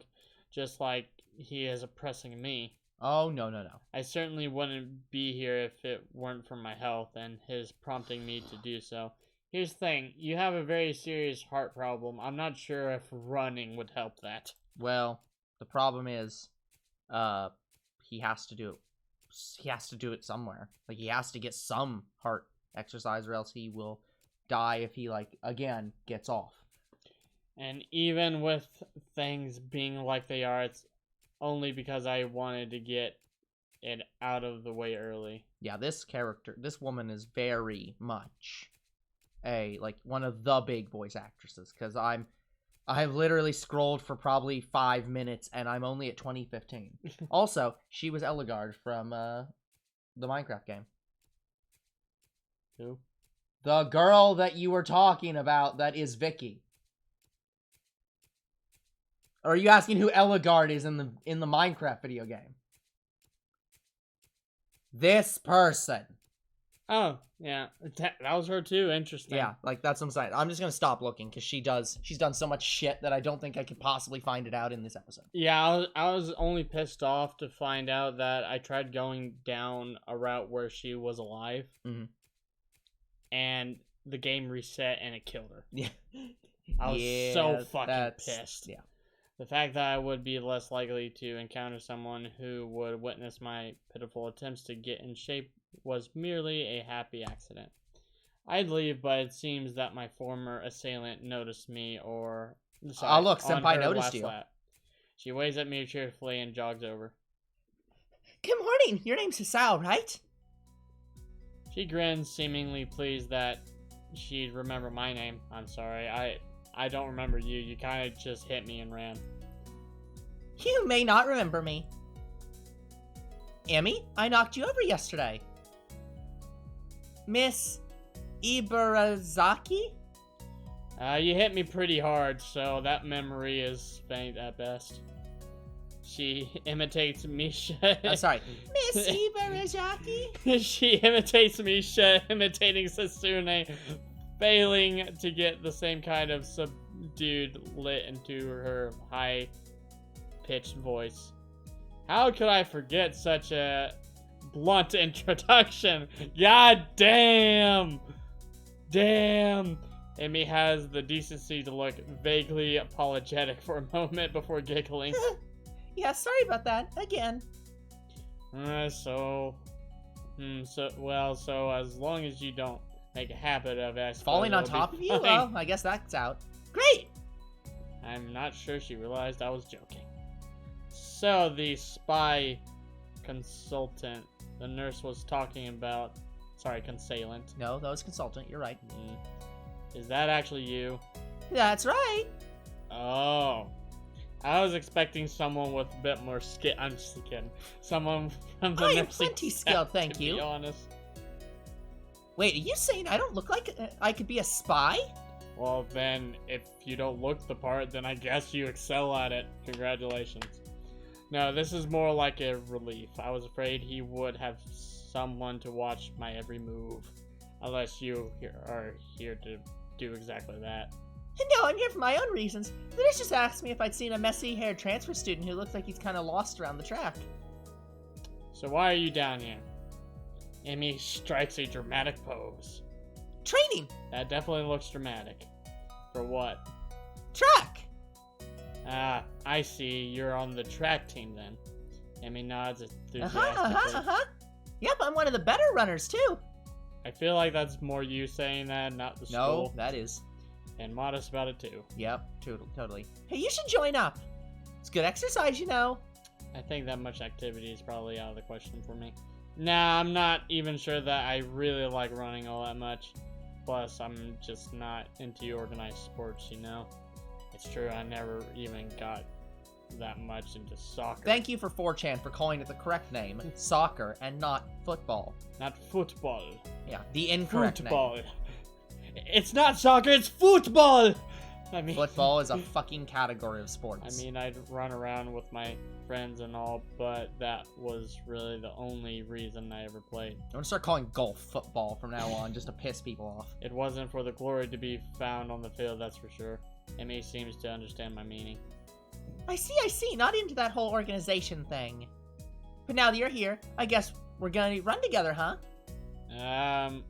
just like he is oppressing me. Oh, no. I certainly wouldn't be here if it weren't for my health and his prompting me to do so. Here's the thing, you have a very serious heart problem. I'm not sure if running would help that. Well, the problem is, he has to do it. He has to do it somewhere. He has to get some heart exercise, or else he will die if he, again, gets off. And even with things being like they are, it's only because I wanted to get it out of the way early. Yeah, this woman is very much one of the big voice actresses, because I've literally scrolled for probably 5 minutes, and I'm only at 2015. Also, she was Eligard from the Minecraft game. Who? The girl that you were talking about that is Vicky. Or are you asking who Eligard is in the Minecraft video game? This person. Oh, yeah. That was her too. Interesting. Yeah, like that's what I'm saying. I'm just gonna stop looking because she's done so much shit that I don't think I could possibly find it out in this episode. Yeah, I was only pissed off to find out that I tried going down a route where she was alive, and the game reset and it killed her. Yeah, I was so fucking pissed. Yeah. The fact that I would be less likely to encounter someone who would witness my pitiful attempts to get in shape was merely a happy accident. I'd leave, but it seems that my former assailant noticed me, or... Sorry, oh, look, Senpai noticed you. Lap. She waves at me cheerfully and jogs over. Good morning. Your name's Hisao, right? She grins, seemingly pleased that she'd remember my name. I'm sorry, I don't remember you. You kind of just hit me and ran. You may not remember me. Emmy, I knocked you over yesterday. Miss Ibarazaki? You hit me pretty hard, so that memory is faint at best. She imitates Misha. Oh, sorry. Miss Ibarazaki? She imitates Misha, imitating Sasune, failing to get the same kind of subdued lit into her high-pitched voice. How could I forget such a blunt introduction? God damn! Damn! Amy has the decency to look vaguely apologetic for a moment before giggling. Yeah, sorry about that. Again. So as long as you don't make a habit of it, falling on top of you? Well, I guess that's out. Great! I'm not sure she realized I was joking. So, the spy consultant the nurse was talking about... Sorry, consailant. No, that was consultant. You're right. Is that actually you? That's right. Oh. I was expecting someone with a bit more skill. I'm just kidding. Someone from the I am nursing plenty staff, skilled, thank to you. be honest. Wait, are you saying I don't look like I could be a spy? Well, then, if you don't look the part, then I guess you excel at it. Congratulations. No, this is more like a relief. I was afraid he would have someone to watch my every move. Unless you are here to do exactly that. No, I'm here for my own reasons. The nurse just asked me if I'd seen a messy-haired transfer student who looks like he's kind of lost around the track. So why are you down here? Amy strikes a dramatic pose. Training! That definitely looks dramatic. For what? Track! Ah, I see. You're on the track team then. Amy nods enthusiastically. Yep, I'm one of the better runners, too. I feel like that's more you saying that, not the school. No, that is. And modest about it, too. Yep, totally. Hey, you should join up. It's good exercise, you know. I think that much activity is probably out of the question for me. Nah, I'm not even sure that I really like running all that much. Plus, I'm just not into organized sports, you know? It's true, I never even got that much into soccer. Thank you for 4chan for calling it the correct name. Soccer and not football. Not football. Yeah, the incorrect football. name. It's not soccer, it's football! I mean, football is a fucking category of sports. I mean, I'd run around with my friends and all, but that was really the only reason I ever played. I'm gonna start calling golf football from now on, just to piss people off. It wasn't for the glory to be found on the field, that's for sure. Amy seems to understand my meaning. I see. Not into that whole organization thing. But now that you're here, I guess we're gonna run together, huh?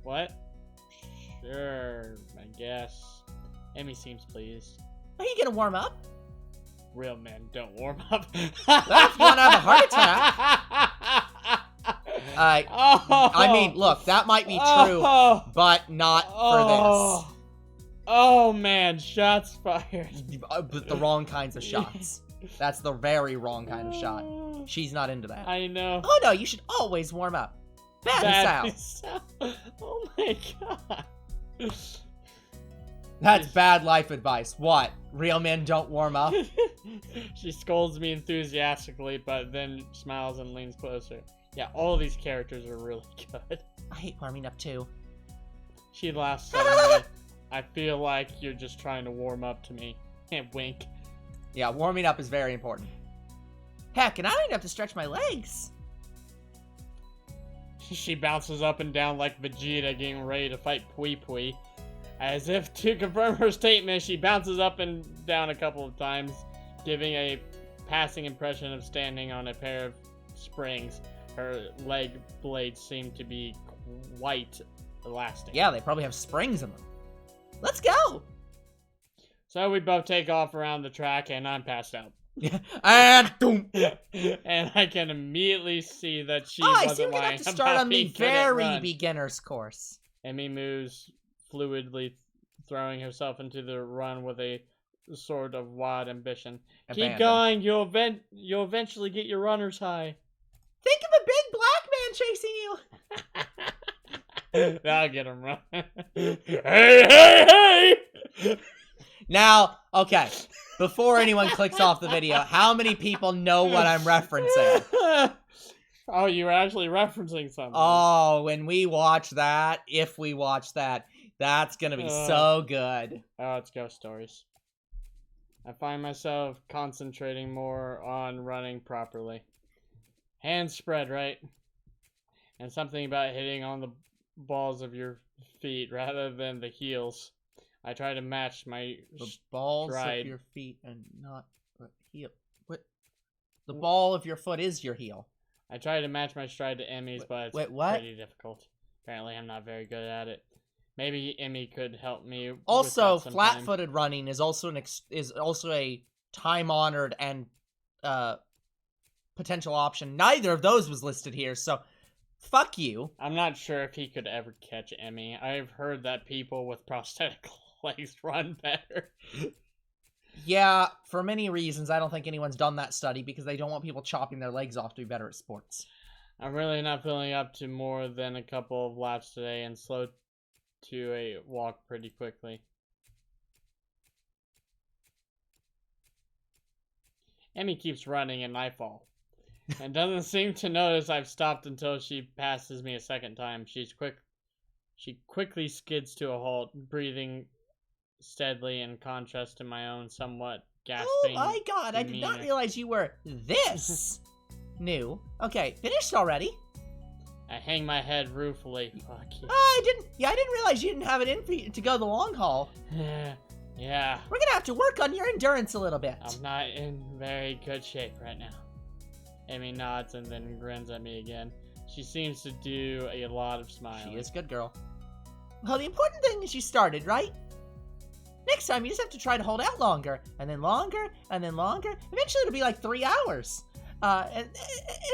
What? Sure, I guess. Amy seems pleased. Are you gonna warm up? Real men don't warm up. Well, if you wanna have a heart attack. I mean, look, that might be true, but not for this. Oh man, shots fired. But the wrong kinds of shots. That's the very wrong kind of shot. She's not into that. I know. Oh no, you should always warm up. Bad sound. Oh my god. That's bad life advice. What? Real men don't warm up? She scolds me enthusiastically, but then smiles and leans closer. Yeah, all of these characters are really good. I hate warming up too. She laughs suddenly. I feel like you're just trying to warm up to me. And wink. Yeah, warming up is very important. Heck, and I don't even have to stretch my legs. She bounces up and down like Vegeta getting ready to fight Pui Pui. As if to confirm her statement, she bounces up and down a couple of times, giving a passing impression of standing on a pair of springs. Her leg blades seem to be quite elastic. Yeah, they probably have springs in them. Let's go! So we both take off around the track, and I'm passed out. And boom! And I can immediately see that she I see wasn't we're gonna lying have to start about on the being good at very run. beginner's course. Emmy moves fluidly, throwing herself into the run with a sort of wild ambition. Keep going, you'll eventually get your runner's high. Think of a big black man chasing you. That'll get him run. Hey! Now, okay, before anyone clicks off the video, how many people know what I'm referencing? Oh, you were actually referencing something. Oh, when we watch that, if we watch that, that's gonna be so good. Oh, it's ghost stories. I find myself concentrating more on running properly. Hands spread, right? And something about hitting on the balls of your feet rather than the heels. I try to match my balls stride. of your feet and not the heel. What? The ball of your foot is your heel. I try to match my stride to Emmy's, but it's pretty difficult. Apparently, I'm not very good at it. Maybe Emmy could help me. Also, flat-footed running is also a time-honored and potential option. Neither of those was listed here, so fuck you. I'm not sure if he could ever catch Emmy. I've heard that people with prosthetic legs run better. Yeah, for many reasons, I don't think anyone's done that study because they don't want people chopping their legs off to be better at sports. I'm really not feeling up to more than a couple of laps today and slow to a walk pretty quickly. Emmy keeps running and I fall. And doesn't seem to notice I've stopped until she passes me a second time. She quickly skids to a halt, breathing steadily in contrast to my own somewhat gasping. Oh my god, I did not realize you were this new. Okay, finished already? I hang my head ruefully. Fuck you. I didn't realize you didn't have it in for you to go the long haul. Yeah. We're gonna have to work on your endurance a little bit. I'm not in very good shape right now. Emmy nods and then grins at me again. She seems to do a lot of smiling. She is a good girl. Well, the important thing is you started, right? Next time, you just have to try to hold out longer, and then longer, and then longer. Eventually, it'll be like 3 hours. And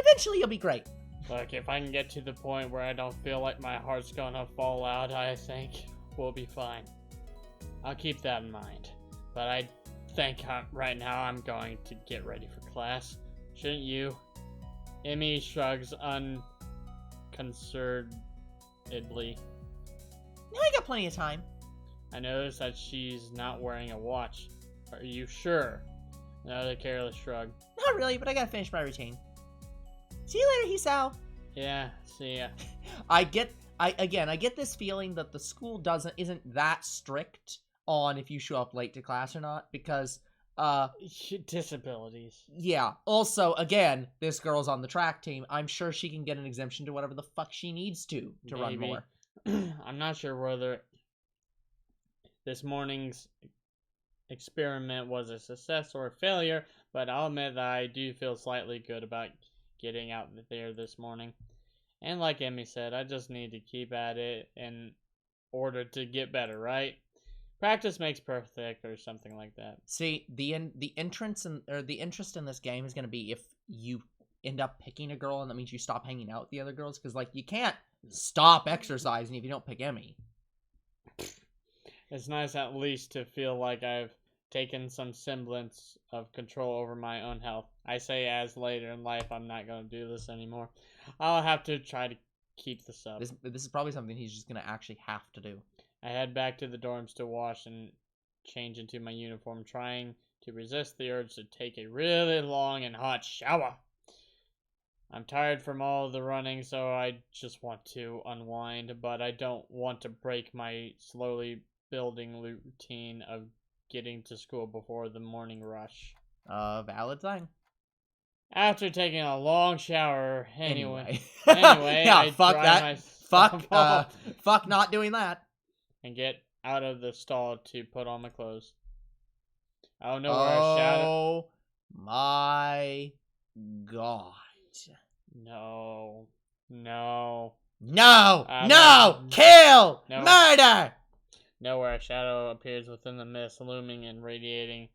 eventually, you'll be great. Look, if I can get to the point where I don't feel like my heart's gonna fall out, I think we'll be fine. I'll keep that in mind. But I think right now I'm going to get ready for class. Shouldn't you? Emmy shrugs unconcernedly. No, I got plenty of time. I notice that she's not wearing a watch. Are you sure? Another careless shrug. Not really, but I gotta finish my routine. See you later, Hisao. Yeah, see ya. I get this feeling that the school isn't that strict on if you show up late to class or not, because disabilities. Yeah. Also, again, this girl's on the track team. I'm sure she can get an exemption to whatever the fuck she needs to run more. I'm not sure whether this morning's experiment was a success or a failure, but I'll admit that I do feel slightly good about getting out there this morning. And like Emmy said, I just need to keep at it in order to get better, right? Practice makes perfect, or something like that. See, the interest in this game is going to be if you end up picking a girl, and that means you stop hanging out with the other girls, because like you can't stop exercising if you don't pick Emmy. It's nice at least to feel like I've taken some semblance of control over my own health. I say as later in life I'm not going to do this anymore. I'll have to try to keep this up. This is probably something he's just going to actually have to do. I head back to the dorms to wash and change into my uniform, trying to resist the urge to take a really long and hot shower. I'm tired from all the running, so I just want to unwind, but I don't want to break my slowly building routine of getting to school before the morning rush. Valid thing. After taking a long shower, anyway, Yeah, I fuck dry that. myself off Fuck not doing that. and get out of the stall to put on my clothes. I don't know where a shadow. Oh my god. No. No! I'm No! not- Kill! No. Murder! Nowhere a shadow appears within the mist, looming and radiating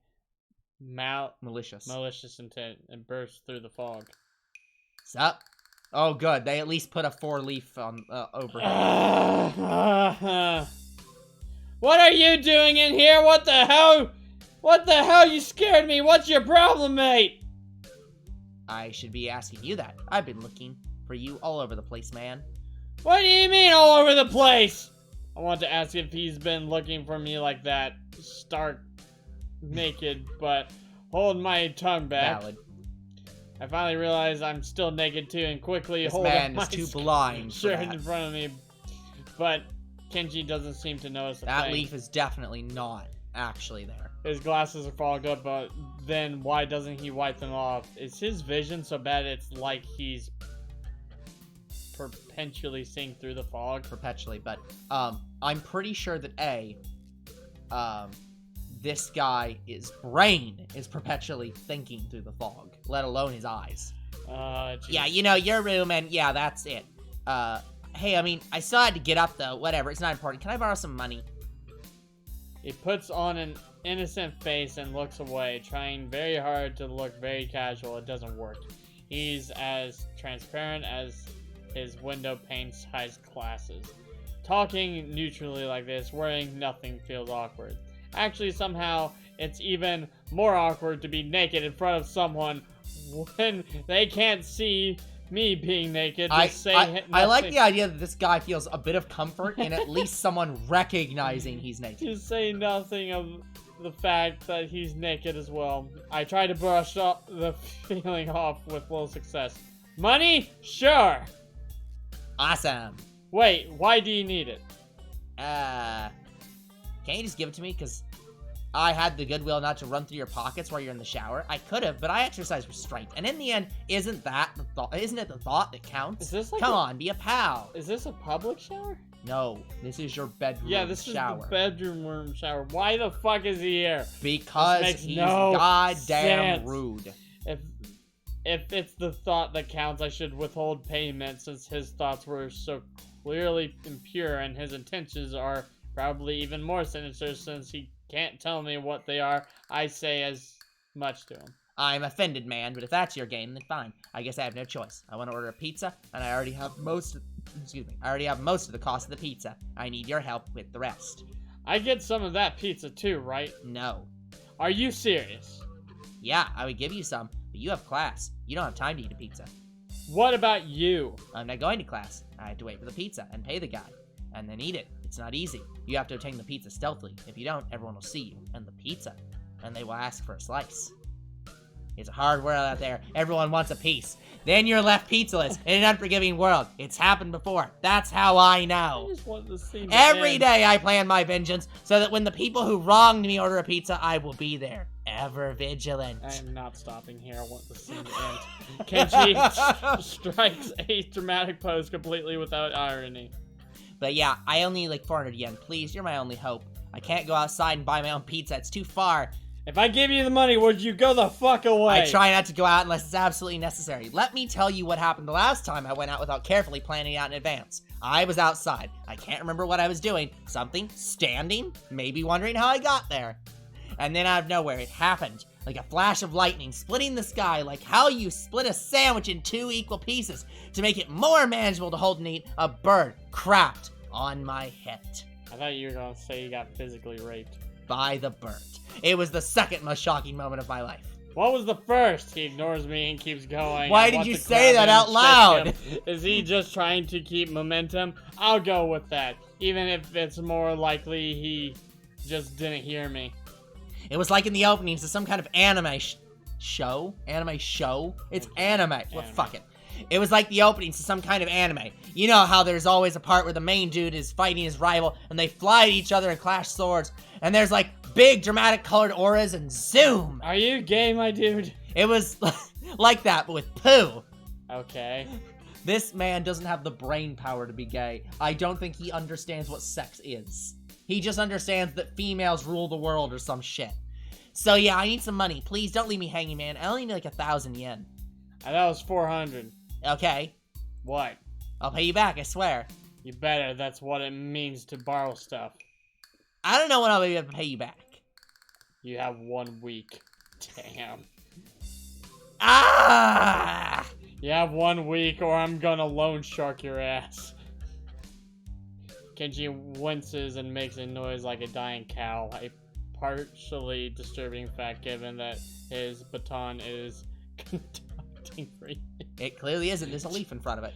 Malicious. malicious intent, and bursts through the fog. Sup? Oh, good. They at least put a 4-leaf on overhead. What are you doing in here? What the hell? What the hell? You scared me. What's your problem, mate? I should be asking you that. I've been looking for you all over the place, man. What do you mean all over the place? I want to ask if he's been looking for me like that, stark naked, but hold my tongue back. Valid. I finally realize I'm still naked too, and quickly This hold man up my is too blind for shirt that. in front of me. But Kenji doesn't seem to notice a That thing. leaf is definitely not actually there. His glasses are fogged up, but then why doesn't he wipe them off? Is his vision so bad it's like he's perpetually seeing through the fog? Perpetually, but I'm pretty sure that this guy's brain is perpetually thinking through the fog, let alone his eyes. Yeah, you know, your room, and yeah, that's it. Hey, I mean, I still had to get up though. Whatever, it's not important. Can I borrow some money? He puts on an innocent face and looks away, trying very hard to look very casual. It doesn't work. He's as transparent as his window pane-sized glasses. Talking neutrally like this, wearing nothing feels awkward. Actually, somehow, it's even more awkward to be naked in front of someone when they can't see me being naked. I like nothing. the idea that this guy feels a bit of comfort in at least someone recognizing he's naked. To say nothing of the fact that he's naked as well. I try to brush up the feeling off with little success. Money? Sure. Awesome. Wait, why do you need it? Can't you just give it to me? Because I had the goodwill not to run through your pockets while you're in the shower. I could have, but I exercise restraint. And in the end, isn't it the thought that counts? Is this like Come on, be a pal. Is this a public shower? No, this is your bedroom Yeah, this shower. is the bedroom room shower. Why the fuck is he here? Because makes he's no goddamn sense. rude. If it's the thought that counts, I should withhold payment since his thoughts were so clearly impure and his intentions are probably even more sinister since he can't tell me what they are. I say as much to him. I'm offended, man, but if that's your game, then fine. I guess I have no choice. I want to order a pizza, and I already have most of the cost of the pizza. I need your help with the rest. I get some of that pizza too, right? No. Are you serious? Yeah, I would give you some, but you have class. You don't have time to eat a pizza. What about you? I'm not going to class. I have to wait for the pizza and pay the guy, and then eat it. It's not easy. You have to obtain the pizza stealthily. If you don't, everyone will see you and the pizza, and they will ask for a slice. It's a hard world out there. Everyone wants a piece. Then you're left pizzaless in an unforgiving world. It's happened before. That's how I know. I just want the scene to Every end. day I plan my vengeance so that when the people who wronged me order a pizza, I will be there. Ever vigilant. I am not stopping here. I want the scene to end. Kenji strikes a dramatic pose completely without irony. But yeah, I only need like 400 yen. Please, you're my only hope. I can't go outside and buy my own pizza. It's too far. If I give you the money, would you go the fuck away? I try not to go out unless it's absolutely necessary. Let me tell you what happened the last time I went out without carefully planning it out in advance. I was outside. I can't remember what I was doing. Something, standing, maybe wondering how I got there. And then out of nowhere, it happened. Like a flash of lightning, splitting the sky like how you split a sandwich in 2 equal pieces to make it more manageable to hold and eat. A bird crapped on my head. I thought you were going to say you got physically raped. By the bird. It was the second most shocking moment of my life. What was the first? He ignores me and keeps going. Why I did want you to say grab that him out and loud? shake him. Is he just trying to keep momentum? I'll go with that. Even if it's more likely he just didn't hear me. It was like in the openings to some kind of anime show? Anime show? It's anime. Well, fuck it. It was like the openings to some kind of anime. You know how there's always a part where the main dude is fighting his rival and they fly at each other and clash swords. And there's like big dramatic colored auras and zoom. Are you gay, my dude? It was Like that, but with poo. Okay. This man doesn't have the brain power to be gay. I don't think he understands what sex is. He just understands that females rule the world or some shit. So yeah, I need some money. Please don't leave me hanging, man. I only need like 1,000 yen. That was 400. Okay. What? I'll pay you back, I swear. You better. That's what it means to borrow stuff. I don't know when I'll be able to pay you back. You have 1 week. Damn. Ah! You have 1 week or I'm gonna loan shark your ass. Kenji winces and makes a noise like a dying cow. A partially disturbing fact given that his baton is conducting breathing. It clearly isn't. There's a leaf in front of it.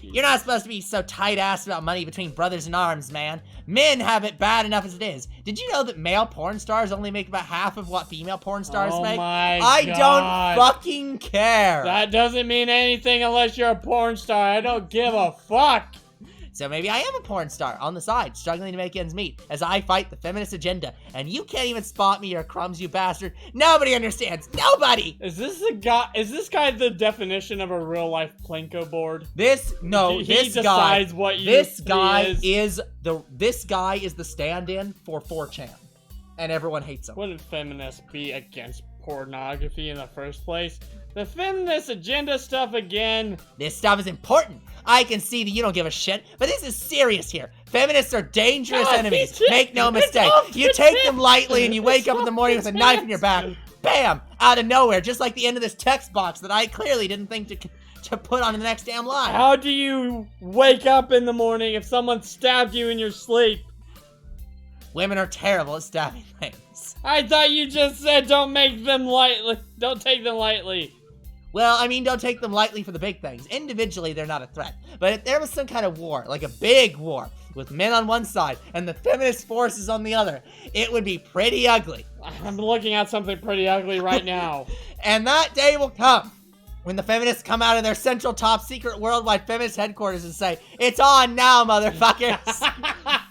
You're not supposed to be so tight-assed about money between brothers in arms, man. Men have it bad enough as it is. Did you know that male porn stars only make about half of what female porn stars make? I don't fucking care. That doesn't mean anything unless you're a porn star. I don't give a fuck. So maybe I am a porn star on the side, struggling to make ends meet as I fight the feminist agenda. And you can't even spot me or crumbs, you bastard. Nobody understands. Nobody. Is this guy the definition of a real life Plinko board? This guy is the stand-in for 4chan. And everyone hates him. Wouldn't feminists be against pornography in the first place? The feminist agenda stuff again. This stuff is important. I can see that you don't give a shit, but this is serious here. Feminists are dangerous enemies. Make no mistake. You take them lightly and you wake up in the morning with a knife in your back. Bam! Out of nowhere, just like the end of this text box that I clearly didn't think to put on the next damn line. How do you wake up in the morning if someone stabbed you in your sleep? Women are terrible at stabbing things. I thought you just said don't make them lightly. Don't take them lightly. Well, I mean, don't take them lightly for the big things. Individually, they're not a threat. But if there was some kind of war, like a big war, with men on one side and the feminist forces on the other, it would be pretty ugly. I'm looking at something pretty ugly right now. And that day will come when the feminists come out of their central top secret worldwide feminist headquarters and say, "It's on now, motherfuckers."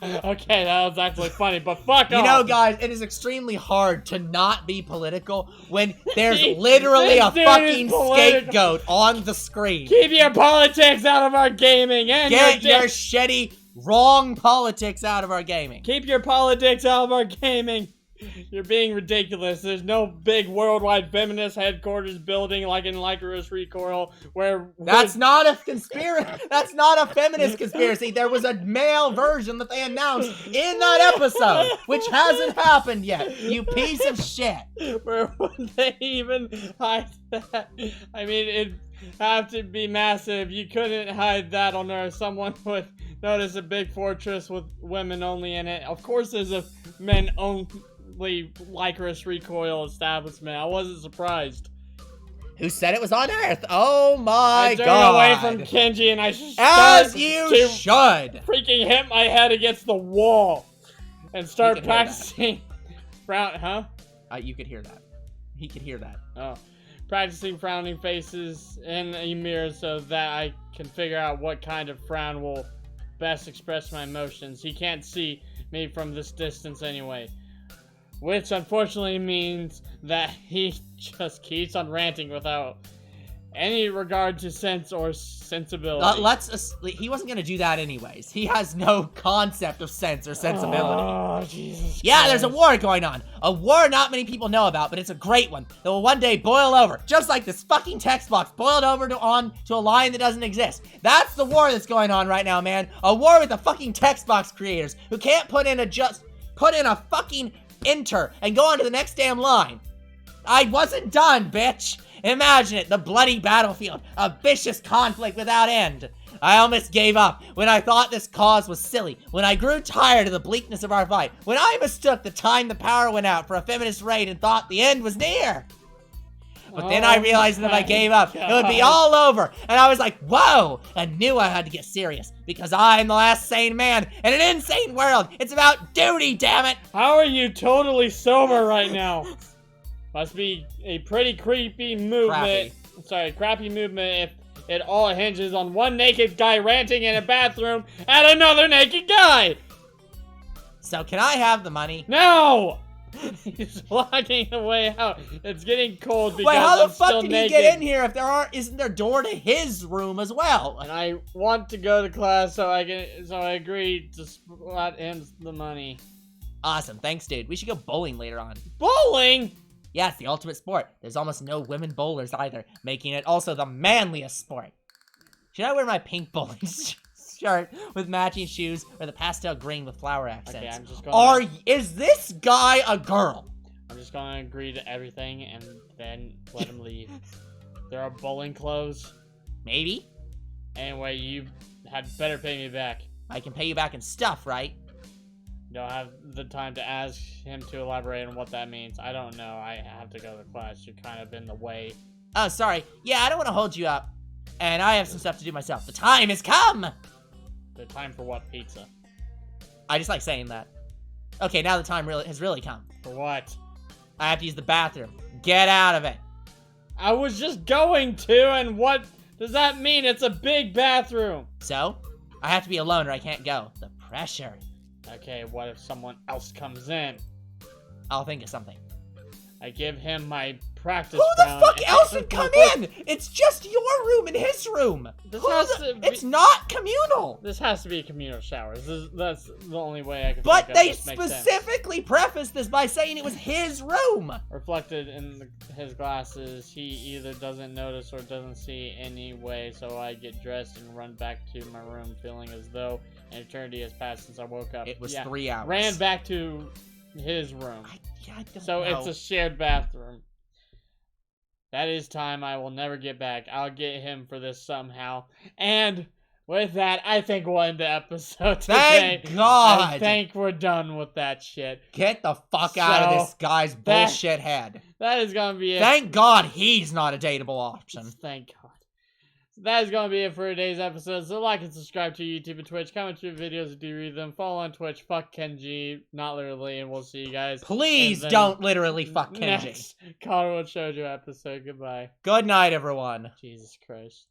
Okay, that was actually funny, but fuck off. You know, guys, it is extremely hard to not be political when there's literally a fucking scapegoat on the screen. Keep your politics out of our gaming and get your shitty, wrong politics out of our gaming. Keep your politics out of our gaming. You're being ridiculous. There's no big worldwide feminist headquarters building like in Lycurus Recoil where... That's not a conspiracy. That's not a feminist conspiracy. There was a male version that they announced in that episode, which hasn't happened yet. You piece of shit. Where would they even hide that? I mean, it'd have to be massive. You couldn't hide that on Earth. Someone would notice a big fortress with women only in it. Of course there's a men only Lycurus Recoil establishment. I wasn't surprised. Who said it was on Earth? Oh my god. I turned away from Kenji and I as you should. Freaking hit my head against the wall and start practicing. Huh? You could hear that. He could hear that. Oh. Practicing frowning faces in a mirror so that I can figure out what kind of frown will best express my emotions. He can't see me from this distance anyway. Which unfortunately means that he just keeps on ranting without any regard to sense or sensibility. He wasn't gonna do that anyways. He has no concept of sense or sensibility. Oh, Jesus yeah, Christ. There's a war going on. A war not many people know about, but it's a great one that will one day boil over. Just like this fucking text box boiled over to a line that doesn't exist. That's the war that's going on right now, man. A war with the fucking text box creators who can't put in a fucking enter and go on to the next damn line. I wasn't done, bitch. Imagine it, the bloody battlefield, a vicious conflict without end. I almost gave up when I thought this cause was silly, when I grew tired of the bleakness of our fight, when I mistook the time the power went out for a feminist raid and thought the end was near. But then I realized that if I gave up, it would be all over. And I was like, whoa! I knew I had to get serious. Because I'm the last sane man in an insane world. It's about duty, damn it! How are you totally sober right now? Must be a pretty creepy movement. Crappy movement if it all hinges on one naked guy ranting in a bathroom at another naked guy! So can I have the money? No! He's blocking the way out. It's getting cold because Wait, how I'm the fuck still did naked. he get in here if isn't there a door to his room as well? And I want to go to class, so I agreed to split him the money. Awesome, thanks, dude. We should go bowling later on. Bowling? Yeah, it's the ultimate sport. There's almost no women bowlers either, making it also the manliest sport. Should I wear my pink bowling shirt with matching shoes or the pastel green with flower accents? Okay, I'm just gonna... Is this guy a girl? I'm just gonna agree to everything and then let him leave. There are bowling clothes. Maybe. Anyway, you had better pay me back. I can pay you back in stuff, right? You don't have the time to ask him to elaborate on what that means. I don't know. I have to go to class. You're kind of in the way. Oh, sorry. Yeah, I don't want to hold you up. And I have some stuff to do myself. The time has come! The time for what? Pizza? I just like saying that. Okay, now the time has really come. For what? I have to use the bathroom. Get out of it. I was just going to, and what does that mean? It's a big bathroom. So, I have to be alone or I can't go. The pressure. Okay, what if someone else comes in? I'll think of something. I give him my practice Who the round fuck and- else would come in? It's just your room and his room. It's not communal. This has to be communal showers. That's the only way I can But think of. they This makes sense. specifically prefaced this by saying it was his room. Reflected in his glasses, he either doesn't notice or doesn't see anyway, so I get dressed and run back to my room feeling as though an eternity has passed since I woke up. It was 3 hours. Ran back to his room. I don't So know. it's a shared bathroom. That is time I will never get back. I'll get him for this somehow. And with that, I think we'll end the episode today. Thank God. I think we're done with that shit. Get the fuck out of So, this guy's bullshit head. That is gonna be it. Thank God he's not a dateable option. Thank God. So that is gonna be it for today's episode. So like and subscribe to YouTube and Twitch. Comment your videos if you read them. Follow on Twitch. Fuck Kenji. Not literally. And we'll see you guys. Please in the don't literally fuck Kenji. Next Katawa Shoujo episode. Goodbye. Good night, everyone. Jesus Christ.